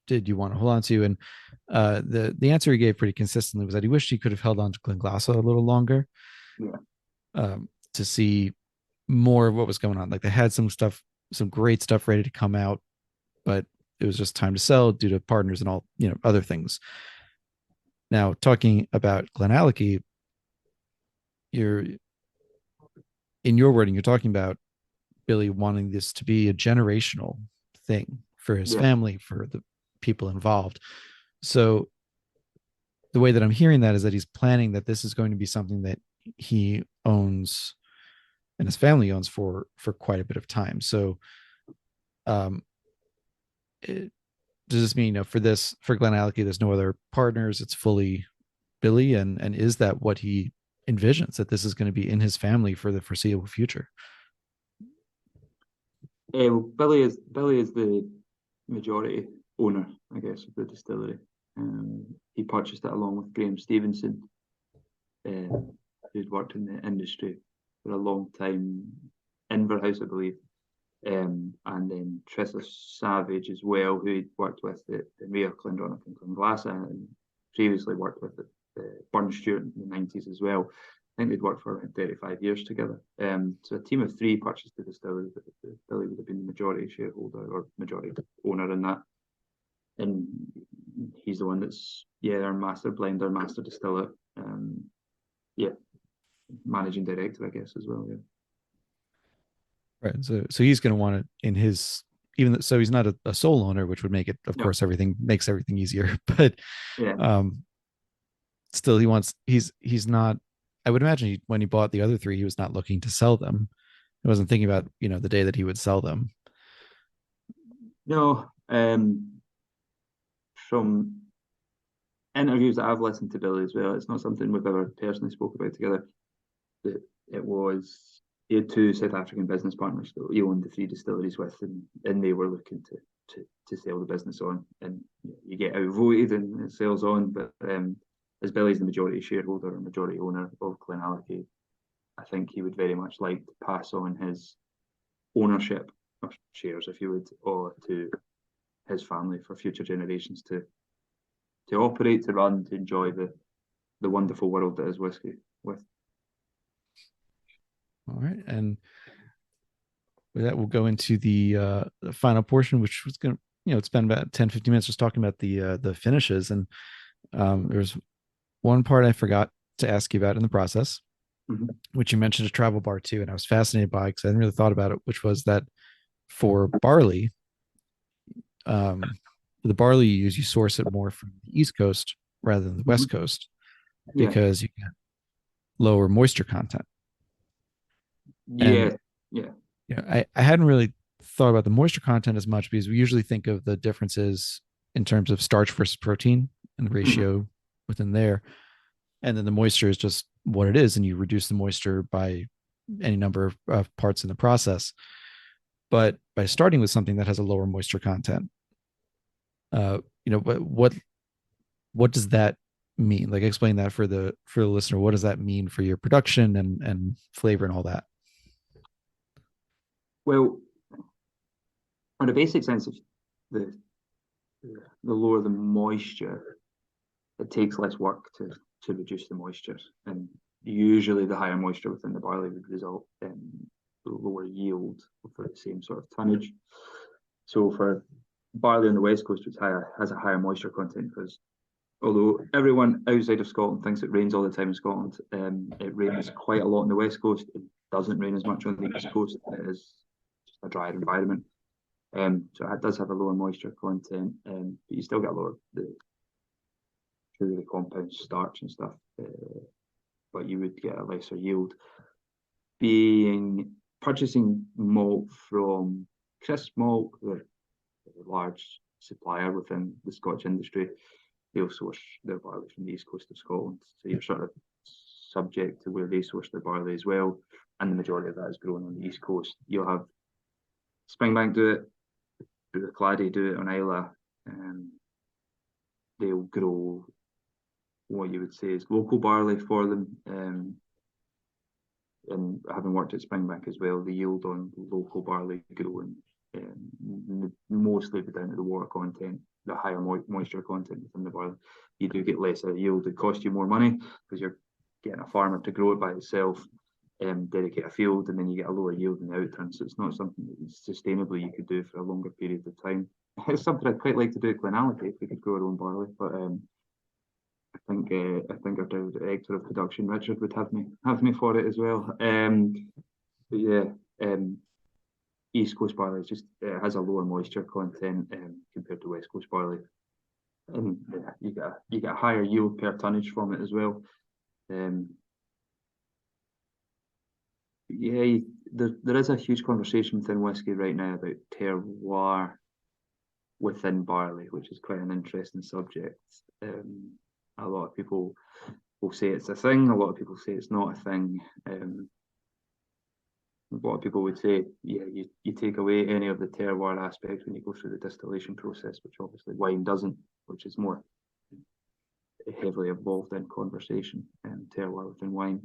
did you want to hold on to? And the answer he gave pretty consistently was that he wished he could have held on to Glenglassaugh a little longer, to see more of what was going on. Like, they had some great stuff ready to come out, but it was just time to sell due to partners and all, other things. Now, talking about GlenAllachie, in your wording, you're talking about Billy wanting this to be a generational thing for his family, for the people involved. So the way that I'm hearing that is that he's planning that this is going to be something that he owns and his family owns for quite a bit of time. So does this mean, for GlenAllachie, there's no other partners, it's fully Billy, and is that what he envisions, that this is going to be in his family for the foreseeable future? Billy is the majority owner, I guess, of the distillery. He purchased it along with Graham Stevenson, who'd worked in the industry for a long time, Inverhouse, I believe, and then Tressa Savage as well, who he'd worked with at BenRiach, Glendronach and Glenglassaugh, and previously worked with Burn Stewart in the 90s as well. I think they'd worked for around 35 years together. So a team of 3 purchased the distillery, but Billy would have been the majority shareholder or majority owner in that. And he's the one that's, our master blender, master distiller, managing director, I guess, as well. Yeah. Right. So he's going to want it in his, so he's not a sole owner, which would make it, of course, makes everything easier. But still, he's not. I would imagine when he bought the other 3, he was not looking to sell them. He wasn't thinking about the day that he would sell them. No. From interviews that I've listened to Billy as well, it's not something we've ever personally spoke about together. He had 2 South African business partners that he owned the 3 distilleries with, and they were looking to sell the business on, and you get outvoted and it sells on. But as Billy's the majority shareholder and majority owner of GlenAllachie, I think he would very much like to pass on his ownership of shares, if you would, or to his family for future generations to operate, to run, to enjoy the wonderful world that is whiskey with. All right, and with that, we'll go into the final portion, which was going to, spend about 10-15 minutes just talking about the finishes. And there's one part I forgot to ask you about in the process, which you mentioned a travel bar too, and I was fascinated by because I hadn't really thought about it, which was that for barley, the barley you use, you source it more from the East Coast rather than the West Coast because you get lower moisture content. Yeah. I hadn't really thought about the moisture content as much because we usually think of the differences in terms of starch versus protein and the ratio within there. And then the moisture is just what it is, and you reduce the moisture by any number of parts in the process. But by starting with something that has a lower moisture content, what does that mean? Like, explain that for the listener. What does that mean for your production and flavor and all that? Well, on a basic sense of the lower the moisture, it takes less work to reduce the moisture, and usually the higher moisture within the barley would result in lower yield for the same sort of tonnage. So for barley on the west coast, which has a higher moisture content, because although everyone outside of Scotland thinks it rains all the time in Scotland, it rains quite a lot on the west coast. It doesn't rain as much on the east coast. It is just a drier environment. So it does have a lower moisture content, but you still get lower the compound starch and stuff, but you would get a lesser yield. Purchasing malt from Crisp Malt, they're a large supplier within the Scotch industry. They'll source their barley from the east coast of Scotland, so you're sort of subject to where they source their barley as well, and the majority of that is grown on the east coast. You'll have Springbank do it, Clady do it on Islay, they'll grow what you would say is local barley for them, and having worked at Springbank as well, the yield on local barley growing mostly down to the water content, the higher moisture content within the barley. You do get less of a yield. It costs you more money because you're getting a farmer to grow it by itself, dedicate a field, and then you get a lower yield in the outturn. So it's not something that sustainably you could do for a longer period of time. It's something I'd quite like to do at GlenAllachie if we could grow our own barley, but I think our director of production, Richard, would have me for it as well. But yeah, East Coast barley has a lower moisture content compared to West Coast barley, and you get a higher yield per tonnage from it as well. There is a huge conversation within whiskey right now about terroir within barley, which is quite an interesting subject. A lot of people will say it's a thing. A lot of people say it's not a thing. A lot of people would say, you take away any of the terroir aspects when you go through the distillation process, which obviously wine doesn't, which is more heavily involved in conversation and terroir within wine.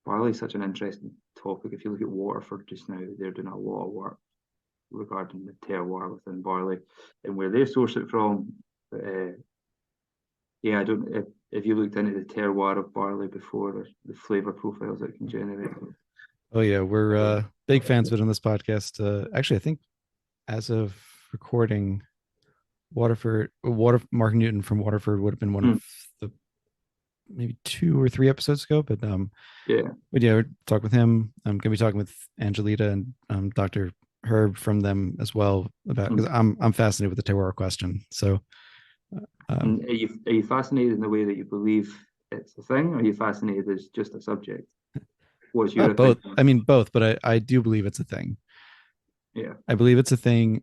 Barley is such an interesting topic. If you look at Waterford just now, they're doing a lot of work regarding the terroir within barley and where they source it from. But I don't. If you looked into the terroir of barley before, or the flavour profiles it can generate. Oh yeah, we're big fans of it on this podcast. Actually, I think as of recording, Mark Newton from Waterford would have been one of the maybe 2 or 3 episodes ago. But we're talking with him. I'm gonna be talking with Angelita and Dr. Herb from them as well about, because I'm fascinated with the terroir question. So, are you fascinated in the way that you believe it's a thing, or are you fascinated as just a subject? What's your both? opinion? I mean, both, but I do believe it's a thing. Yeah, I believe it's a thing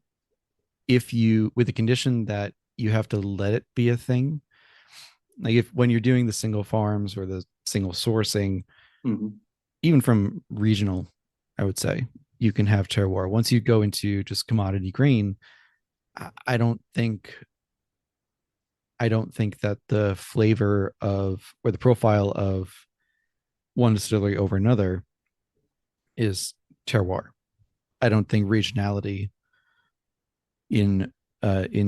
if you, with the condition that you have to let it be a thing. Like when you're doing the single farms or the single sourcing, even from regional, I would say you can have terroir. Once you go into just commodity grain, I don't think that the flavor of, or the profile of one distillery over another is terroir. I don't think regionality in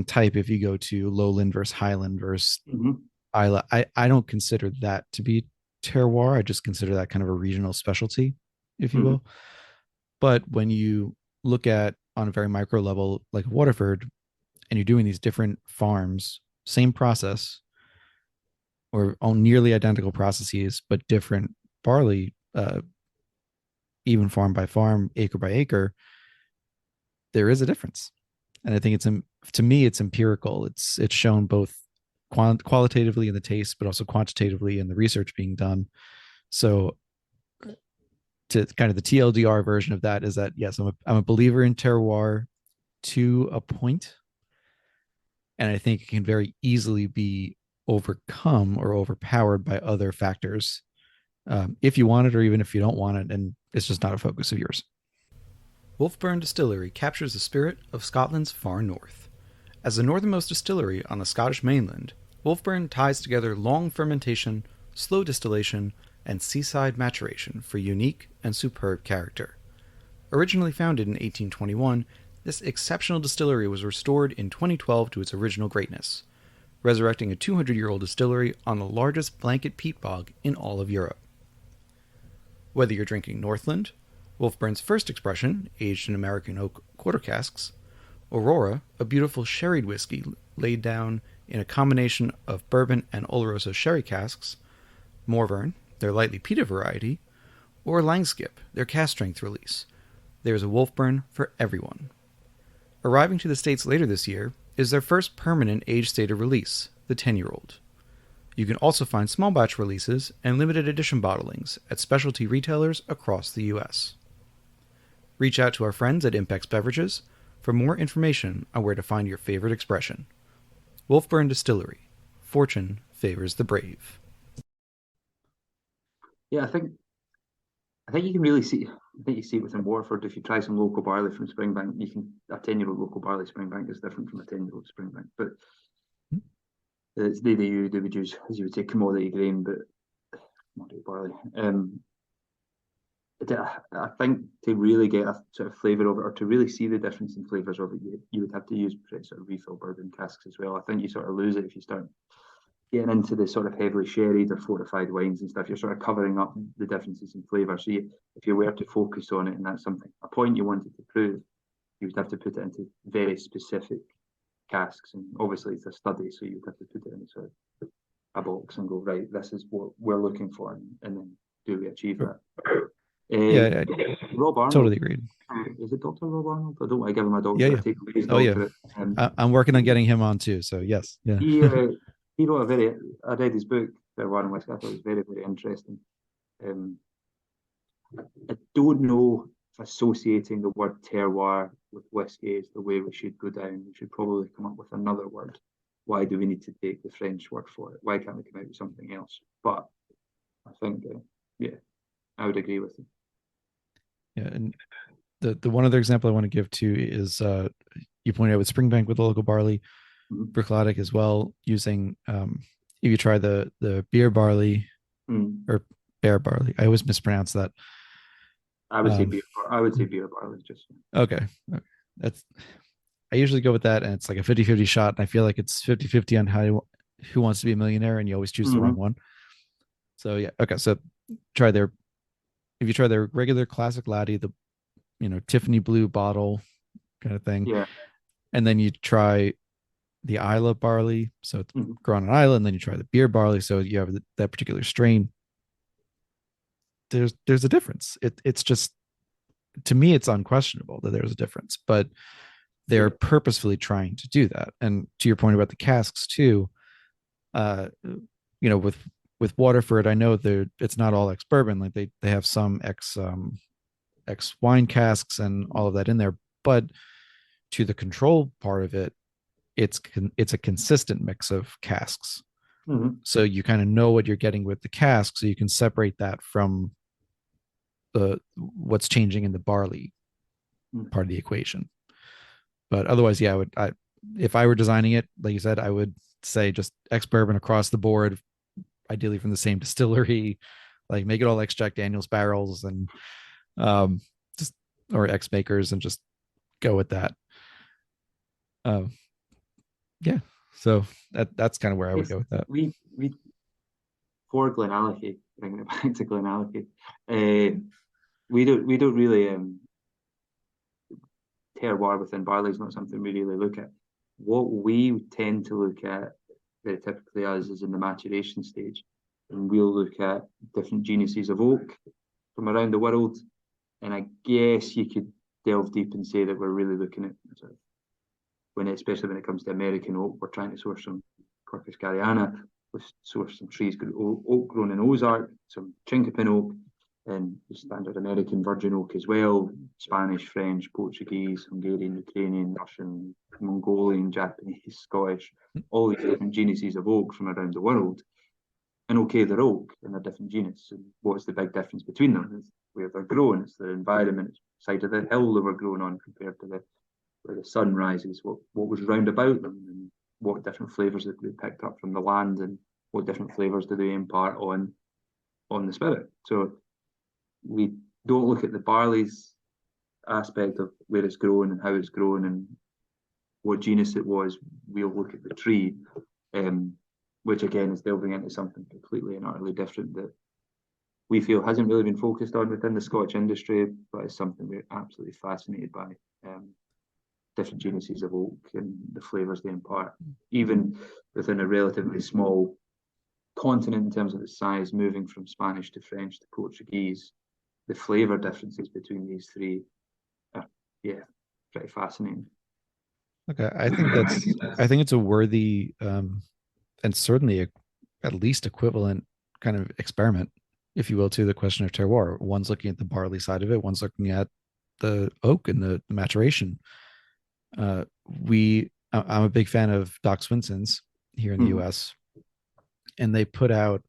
type, if you go to lowland versus highland versus Isla, I don't consider that to be terroir. I just consider that kind of a regional specialty, if you will. But when you look at on a very micro level, like Waterford, and you're doing these different farms, same process or on nearly identical processes, but different barley, even farm by farm, acre by acre, there is a difference. And I think it's, to me, it's empirical. It's shown both qualitatively in the taste, but also quantitatively in the research being done. So to kind of the TLDR version of that is that, yes, I'm a believer in terroir to a point. And I think it can very easily be overcome or overpowered by other factors, if you want it or even if you don't want it, and it's just not a focus of yours. Wolfburn Distillery captures the spirit of Scotland's far north. As the northernmost distillery on the Scottish mainland, Wolfburn ties together long fermentation, slow distillation, and seaside maturation for unique and superb character. Originally founded in 1821, this exceptional distillery was restored in 2012 to its original greatness, resurrecting a 200-year-old distillery on the largest blanket peat bog in all of Europe. Whether you're drinking Northland, Wolfburn's first expression, aged in American oak quarter casks, Aurora, a beautiful sherried whiskey laid down in a combination of bourbon and Oloroso sherry casks, Morvern, their lightly peated variety, or Langskip, their cask strength release, there's a Wolfburn for everyone. Arriving to the States later this year is their first permanent age-stated release, the 10-year-old. You can also find small batch releases and limited edition bottlings at specialty retailers across the U.S. Reach out to our friends at Impex Beverages for more information on where to find your favorite expression. Wolfburn Distillery. Fortune favors the brave. Yeah, I think you can really see. I think you see it within Waterford. If you try some local barley from Springbank, you can a 10-year-old local barley Springbank is different from a 10-year-old Springbank. But it's they would use, as you would say, commodity grain, but commodity barley. I think to really get a sort of flavour of it, or to really see the difference in flavours of it, you would have to use sort of refill bourbon casks as well. I think you sort of lose it if you start getting into the sort of heavily sherried or fortified wines and stuff. You're sort of covering up the differences in flavour. So if you were to focus on it, and that's something, a point you wanted to prove, you would have to put it into very specific casks. And obviously it's a study, so you'd have to put it in sort of a box and go, right, this is what we're looking for, and then do we achieve that? Yeah, Rob Arnold. Totally agreed. Is it Dr. Rob Arnold? I don't want to give him a doctor. Yeah. Take away his doctorate. I'm working on getting him on too. So yes, yeah. He wrote I read his book, Terroir and Whisky. I thought it was very, very interesting. I don't know if associating the word terroir with whiskey is the way we should go down. We should probably come up with another word. Why do we need to take the French word for it? Why can't we come out with something else? But I think, I would agree with you. Yeah, and the one other example I want to give too is you pointed out with Springbank with the local barley, Bruichladdich as well, using if you try the beer barley or bear barley. I always mispronounce that. I would say beer. I would say beer barley. Just okay. I usually go with that, and it's like a 50-50 shot, and I feel like it's 50-50 on Who Wants to Be a Millionaire, and you always choose the wrong one. So yeah, okay. So if you try their regular classic laddie, the Tiffany blue bottle kind of thing, and then you try the Isla barley, so it's grown on Isla, and then you try the beer barley, so you have that particular strain. There's a difference. It's just, to me, it's unquestionable that there's a difference, but they're purposefully trying to do that. And to your point about the casks too, with Waterford, I know it's not all ex bourbon. Like they have some ex wine casks and all of that in there, but to the control part of it, it's a consistent mix of casks. So you kind of know what you're getting with the cask, so you can separate that from what's changing in the barley part of the equation. But otherwise, yeah, if I were designing it, like you said, I would say just ex bourbon across the board, ideally from the same distillery, like make it all ex Jack Daniels barrels and um just or ex makers and just go with that. Um yeah. So that's kind of where I would Yes, go with that. we for GlenAllachie, bringing it back to GlenAllachie, we don't really terroir within barley is not something we really look at. What we tend to look at very typically as is in the maturation stage, and we'll look at different genuses of oak from around the world. And I guess you could delve deep and say that we're really looking at sort of especially when it comes to American oak, we're trying to source some Quercus garryana, we source some trees, oak grown in Ozark, some chinkapin oak, and the standard American virgin oak as well, Spanish, French, Portuguese, Hungarian, Ukrainian, Russian, Mongolian, Japanese, Scottish, all these different genuses of oak from around the world. And okay, they're oak and they're different genus. And what's the big difference between them? It's where they're grown, it's their environment, it's the side of the hill they were grown on compared to where the sun rises, what was round about them, and what different flavours that they picked up from the land, and what different flavours do they impart on the spirit. So we don't look at the barley's aspect of where it's grown and how it's grown and what genus it was. We'll look at the tree, which again is delving into something completely and utterly different that we feel hasn't really been focused on within the Scotch industry, but it's something we're absolutely fascinated by. Different genuses of oak and the flavours they impart, even within a relatively small continent in terms of its size, moving from Spanish to French to Portuguese, the flavour differences between these three are, pretty fascinating. Okay, I think it's a worthy and certainly at least equivalent kind of experiment, if you will, to the question of terroir. One's looking at the barley side of it, one's looking at the oak and the maturation. I'm a big fan of Doc Swinson's here in the US, and they put out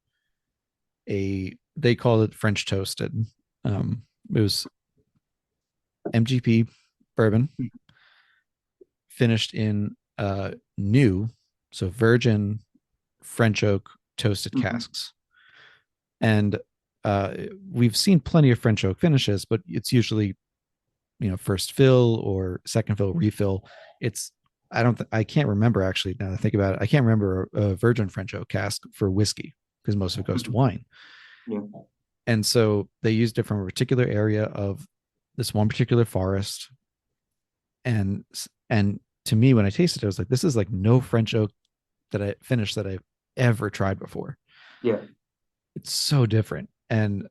they call it French toasted. It was MGP bourbon finished in new, so virgin French oak toasted casks. And we've seen plenty of French oak finishes, but it's usually first fill or second fill refill. It's I can't remember, actually, now that I think about it, I can't remember a virgin French oak cask for whiskey because most of it goes to wine. Yeah. And so they used it from a particular area of this one particular forest. And to me, when I tasted it, I was like, this is like no French oak that I finished that I've ever tried before. Yeah. It's so different. And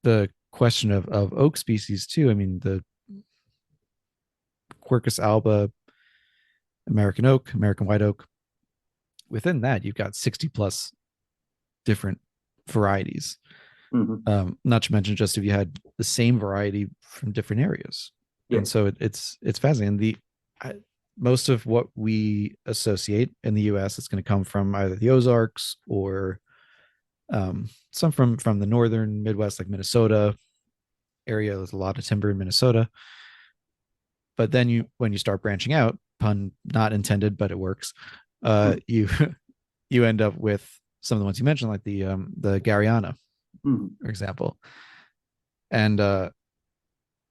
the question of oak species too. I mean, the Quercus alba, American oak, American white oak. Within that, you've got 60 plus different varieties. Not to mention just if you had the same variety from different areas. Yeah. And so it's fascinating. Most of what we associate in the US, it's going to come from either the Ozarks or some from the northern Midwest, like Minnesota area. There's a lot of timber in Minnesota. But then when you start branching out, pun not intended, but it works, you end up with some of the ones you mentioned, like the Garryana, for example. And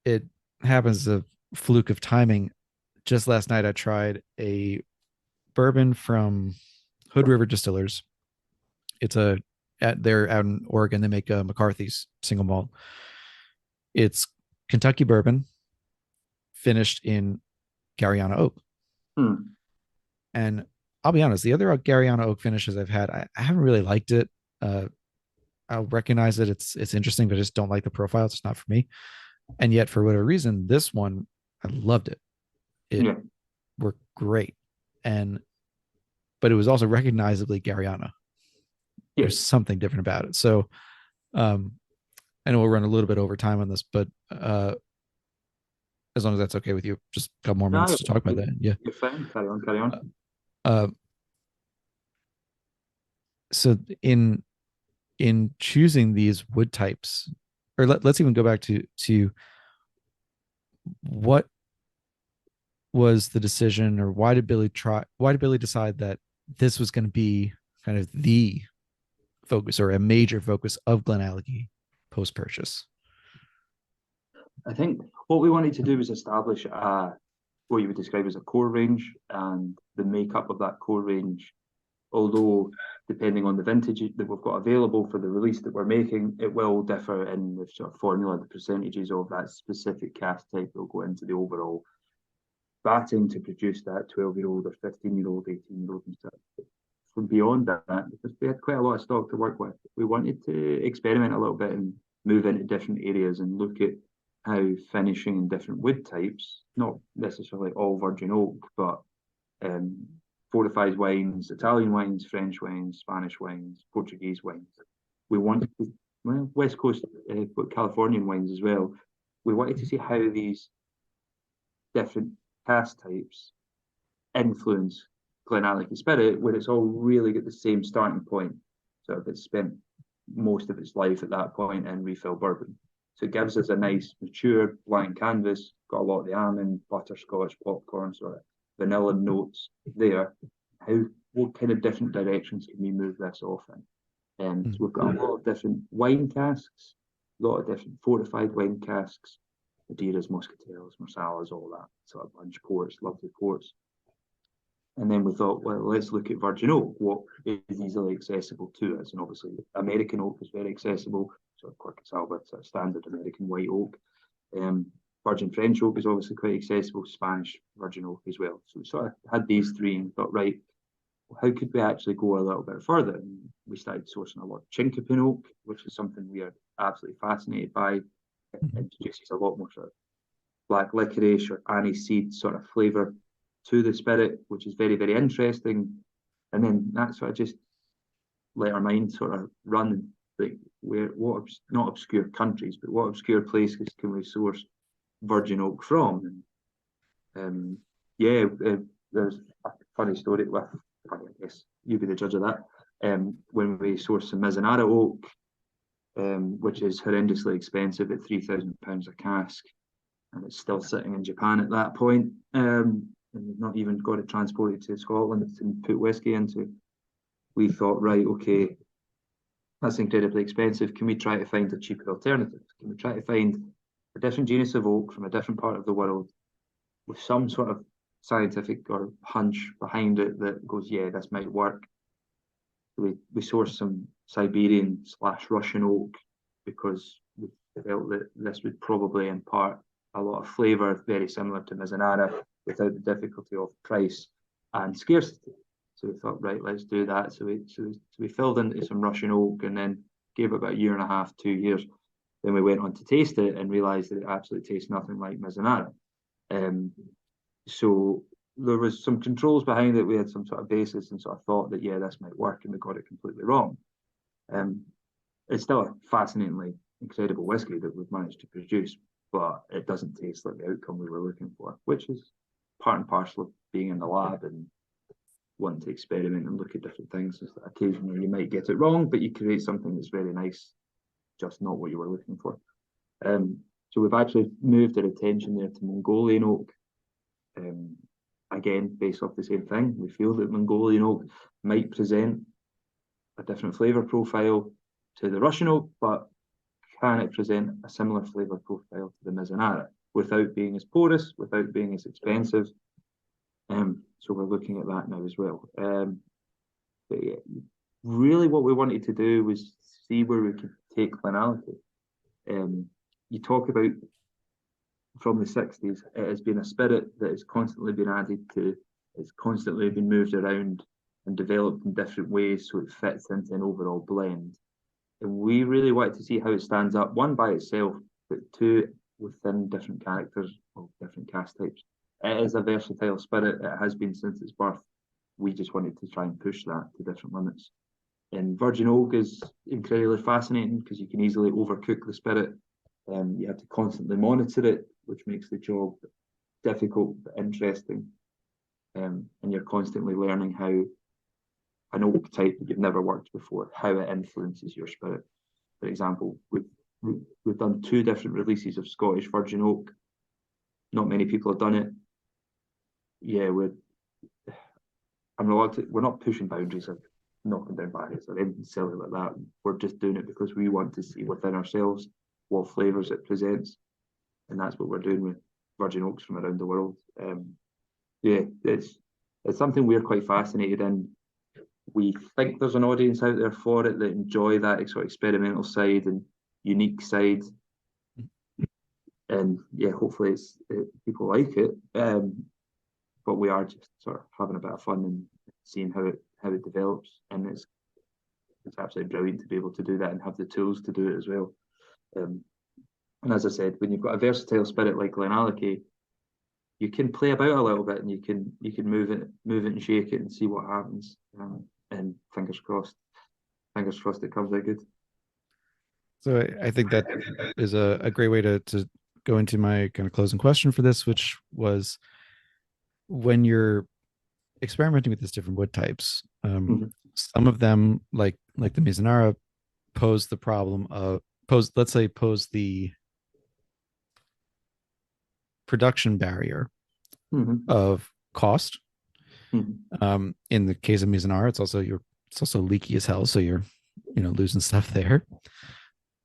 it happens a fluke of timing. Just last night, I tried a bourbon from Hood River Distillers. They're out in Oregon. They make McCarthy's single malt. It's Kentucky bourbon finished in Garryana oak. And I'll be honest, the other Garryana oak finishes I've had, I haven't really liked it. I'll recognize it. It's interesting, but I just don't like the profile. It's not for me. And yet, for whatever reason, this one, I loved it. It worked great. But it was also recognizably Garryana. There's something different about it. So I know we'll run a little bit over time on this, but as long as that's okay with you, just a couple more minutes to talk about that. Yeah. You're fine. Carry on. So in choosing these wood types, or let's even go back to what was the decision, or why did Billy decide that this was going to be kind of the focus or a major focus of GlenAllachie post purchase? I think what we wanted to do was establish what you would describe as a core range, and the makeup of that core range, although depending on the vintage that we've got available for the release that we're making, it will differ in the sort of formula, the percentages of that specific cask type that will go into the overall batting to produce that 12-year-old or 15-year-old, 18-year-old and stuff. From beyond that, because we had quite a lot of stock to work with, we wanted to experiment a little bit and move into different areas and look at how finishing in different wood types, not necessarily all virgin oak, but fortified wines, Italian wines, French wines, Spanish wines, Portuguese wines. We wanted to, well, West Coast, but Californian wines as well. We wanted to see how these different cask types influence GlenAllachie spirit, where it's all really got the same starting point. So if it's spent most of its life at that point in refill bourbon. So it gives us a nice mature blank canvas, got a lot of the almond, butterscotch, popcorn, sort of vanilla notes there. What kind of different directions can we move this off in? So we've got a lot of different wine casks, a lot of different fortified wine casks, Madeiras, Moscatelos, Marsalas, all that sort of bunch ports, lovely ports. And then we thought, well, let's look at virgin oak, what is easily accessible to us. And obviously, American oak is very accessible, sort of Quercus albert, sort of standard American white oak. Virgin French oak is obviously quite accessible, Spanish virgin oak as well. So we sort of had these three and thought, right, well, how could we actually go a little bit further? And we started sourcing a lot of chinkapin oak, which is something we are absolutely fascinated by. It introduces a lot more sort of black licorice or aniseed sort of flavour to the spirit, which is very, very interesting. And then that sort of just let our mind sort of run, like not obscure countries, but what obscure places can we source virgin oak from? And there's a funny story with, I guess you be the judge of that. When we sourced some Mizunara oak, which is horrendously expensive at £3,000 a cask, and it's still sitting in Japan at that point. And we've not even got it transported to Scotland and put whiskey into. We thought, right, okay, that's incredibly expensive. Can we try to find a cheaper alternative? Can we try to find a different genus of oak from a different part of the world with some sort of scientific or hunch behind it that goes, yeah, this might work? We sourced some Siberian/Russian oak because we felt that this would probably impart a lot of flavour, very similar to Mizunara, without the difficulty of price and scarcity. So we thought, right, let's do that. So we filled into some Russian oak and then gave it about a year and a half, 2 years. Then we went on to taste it and realised that it absolutely tastes nothing like Mizunara. So there was some controls behind it. We had some sort of basis and sort of thought that, yeah, this might work, and we got it completely wrong. It's still a fascinatingly incredible whiskey that we've managed to produce, but it doesn't taste like the outcome we were looking for, which is part and parcel of being in the lab and wanting to experiment and look at different things. Is that occasionally you might get it wrong, but you create something that's very nice, just not what you were looking for. So we've actually moved our attention there to Mongolian oak. Again, based off the same thing, we feel that Mongolian oak might present a different flavour profile to the Russian oak, but can it present a similar flavour profile to the Mizunara without being as porous, without being as expensive? So we're looking at that now as well. But yeah, really what we wanted to do was see where we could take GlenAllachie. You talk about from the 60s, it has been a spirit that has constantly been added to, it's constantly been moved around and developed in different ways so it fits into an overall blend. And we really wanted to see how it stands up, one by itself, but two within different characters of different cask types. It is a versatile spirit. It has been since its birth. We just wanted to try and push that to different limits. And virgin oak is incredibly fascinating because you can easily overcook the spirit. You have to constantly monitor it, which makes the job difficult but interesting. And you're constantly learning how an oak type that you've never worked before, how it influences your spirit. For example, we've done 2 different releases of Scottish virgin oak. Not many people have done it. Yeah, I'm reluctant. We're not pushing boundaries. knocking down barriers or anything silly like that. We're just doing it because we want to see within ourselves what flavours it presents, and that's what we're doing with virgin oaks from around the world. Yeah, it's something we're quite fascinated in. We think there's an audience out there for it that enjoy that sort of experimental side and unique side, and yeah, hopefully people like it. But we are just sort of having a bit of fun and seeing how it develops, and it's absolutely brilliant to be able to do that and have the tools to do it as well. And as I said, when you've got a versatile spirit like GlenAllachie, you can play about a little bit and you can move it and shake it and see what happens. And fingers crossed it comes out good. So I think that is a great way to go into my kind of closing question for this, which was, when you're experimenting with these different wood types, some of them, like the Mizunara, pose the problem of pose the production barrier of cost. In the case of Mizunara, it's also leaky as hell, so you're losing stuff there.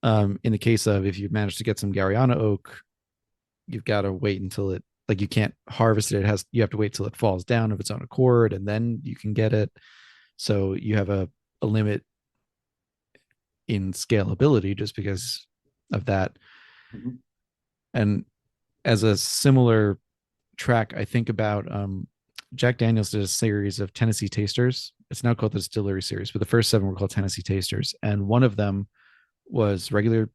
In the case of, if you manage to get some Gariana oak, you've got to wait until it, like, you can't harvest it. You have to wait till it falls down of its own accord, and then you can get it. So you have a limit in scalability just because of that. And as a similar track, I think about Jack Daniels did a series of Tennessee Tasters. It's now called the Distillery Series, but the first 7 were called Tennessee Tasters, and one of them was regular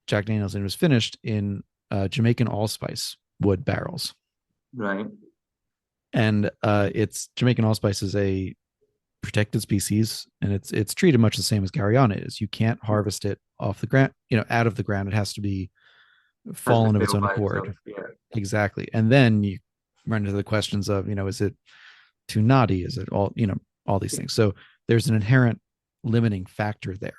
Jack Daniels, and it was finished in Jamaican allspice wood barrels. Right. And it's Jamaican allspice is a protected species, and it's treated much the same as Gariana is. You can't harvest it off the ground, out of the ground. It has to be fallen of its own accord. Yeah. Exactly. And then you run into the questions of, is it too knotty? Is it all these things? So there's an inherent limiting factor there.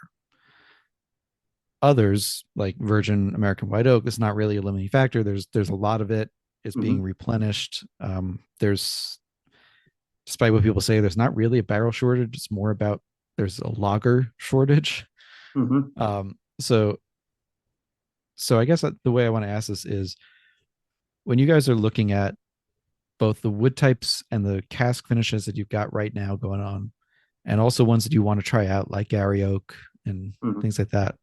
Others, like virgin American white oak, is not really a limiting factor. There's a lot of it. It's being replenished. There's, despite what people say, there's not really a barrel shortage. It's more about there's a lager shortage. So I guess the way I want to ask this is, when you guys are looking at both the wood types and the cask finishes that you've got right now going on, and also ones that you want to try out, like Gary Oak and things like that,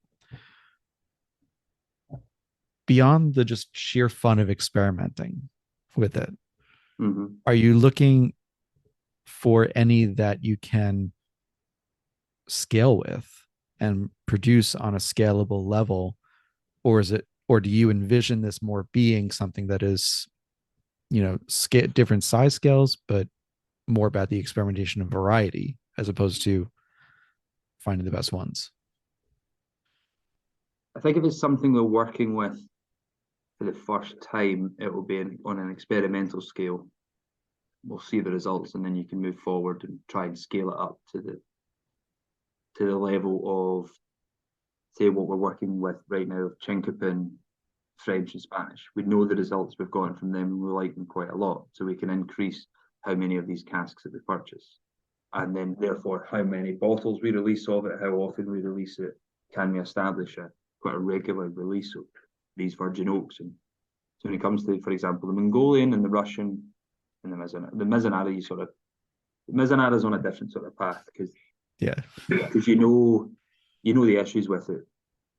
beyond the just sheer fun of experimenting with it, are you looking for any that you can scale with and produce on a scalable level, or do you envision this more being something that is, different size scales, but more about the experimentation and variety as opposed to finding the best ones? I think if it's something we're working with for the first time, it will be on an experimental scale. We'll see the results, and then you can move forward and try and scale it up to the level of, say, what we're working with right now of Chinkopin, French and Spanish. We know the results we've gotten from them, and we like them quite a lot, so we can increase how many of these casks that we purchase, and then therefore how many bottles we release of it, how often we release it. Can we establish quite a regular release of these virgin oaks? And so when it comes to, for example, the Mongolian and the Russian and the Mizunara, the Mizunara is on a different sort of path, because you know the issues with it,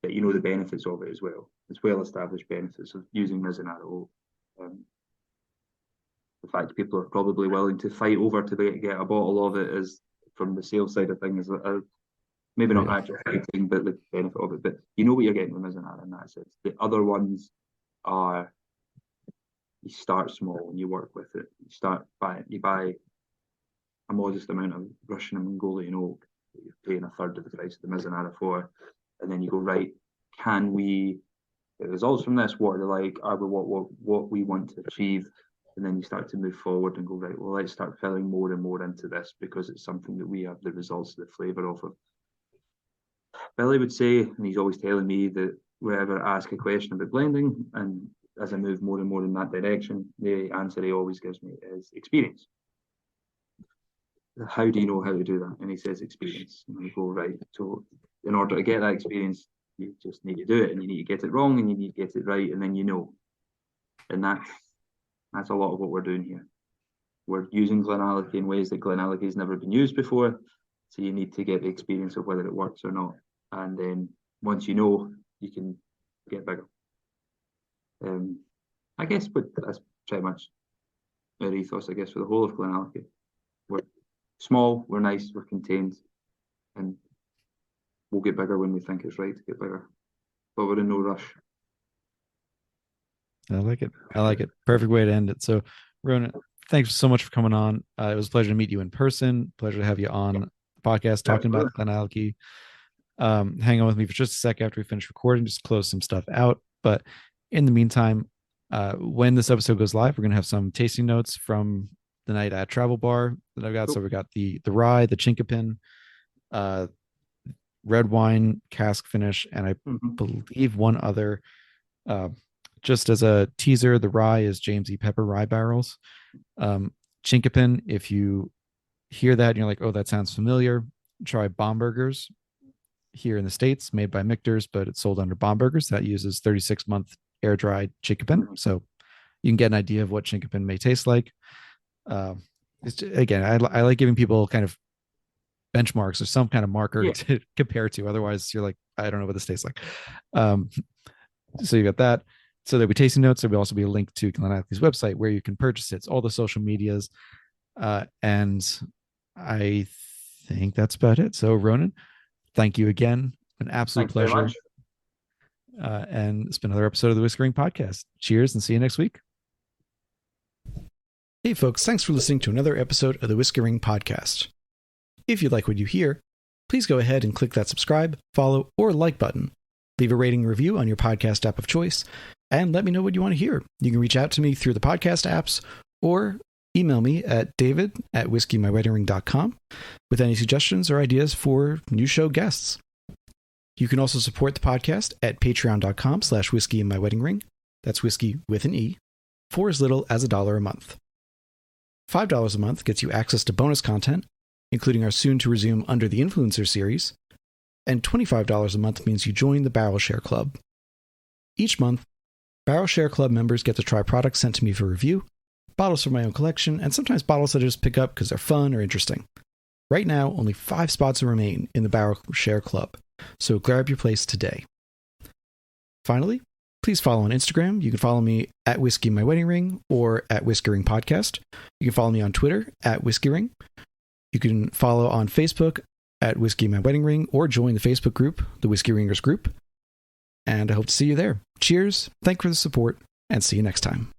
but you know the benefits of it as well. It's well-established benefits of using Mizunara oak. The fact people are probably willing to fight over to get a bottle of it is, from the sales side of things, maybe not actual fighting, but the benefit of it. But you know what you're getting with Mizunara in that sense. The other ones are, you start small and you work with it. You buy a modest amount of Russian and Mongolian oak that you're paying a third of the price of the Mizunara for, and then you go, right, can we get results from this? What are they like? Are we what we want to achieve? And then you start to move forward and go, right, well, let's start filling more and more into this, because it's something that we have the results, the flavour of. Billy would say, and he's always telling me, that whenever I ask a question about blending, and as I move more and more in that direction, the answer he always gives me is experience. how do you know how to do that? And he says experience. And we go, right. So in order to get that experience, you just need to do it, and you need to get it wrong, and you need to get it right, and then you know. And that's a lot of what we're doing here. We're using GlenAllachie in ways that GlenAllachie has never been used before. So you need to get the experience of whether it works or not. And then once you know, you can get bigger. I guess, but that's pretty much our ethos, I guess, for the whole of GlenAllachie. We're small, we're nice, we're contained, and we'll get bigger when we think it's right to get bigger. But we're in no rush. I like it. I like it. Perfect way to end it. So, Ronan, thanks so much for coming on. It was a pleasure to meet you in person. Pleasure to have you on the podcast talking about GlenAllachie. Hang on with me for just a sec after we finish recording, just close some stuff out. But in the meantime, when this episode goes live, we're going to have some tasting notes from the night at Travel Bar that I've got. Cool. So we got the rye, the chinkapin, red wine cask finish, and I believe one other. Just as a teaser, the rye is James E. Pepper rye barrels. Chinkapin, if you hear that and you're like, oh, that sounds familiar, try Bombergers here in the States, made by Michter's, but it's sold under Bombergers. That uses 36-month air-dried chinkapin. So you can get an idea of what chinkapin may taste like. Again, I like giving people kind of benchmarks or some kind of marker to compare to. Otherwise, you're like, I don't know what this tastes like. So you got that. So there'll be tasting notes. There'll also be a link to GlenAllachie's website where you can purchase it. It's all the social medias. And I think that's about it. So Ronan, thank you again. An absolute pleasure. And it's been another episode of the Whiskey Ring Podcast. Cheers and see you next week. Hey folks, thanks for listening to another episode of the Whiskey Ring Podcast. If you like what you hear, please go ahead and click that subscribe, follow, or like button. Leave a rating and review on your podcast app of choice, and let me know what you want to hear. You can reach out to me through the podcast apps or email me at david@whiskeymyweddingring.com with any suggestions or ideas for new show guests. You can also support the podcast at patreon.com/whiskeymyweddingring. That's whiskey with an E, for as little as $1 a month. $5 a month gets you access to bonus content, including our soon-to-resume Under the Influencer series, and $25 a month means you join the Barrel Share Club. Each month, Barrel Share Club members get to try products sent to me for review, bottles from my own collection, and sometimes bottles that I just pick up because they're fun or interesting. Right now, only 5 spots remain in the Barrel Share Club, so grab your place today. Finally, please follow on Instagram. You can follow me at Whiskey My Wedding Ring or at Whiskey Ring Podcast. You can follow me on Twitter at Whiskey Ring. You can follow on Facebook at Whiskey My Wedding Ring or join the Facebook group, the Whiskey Ringers group. And I hope to see you there. Cheers, thank you for the support, and see you next time.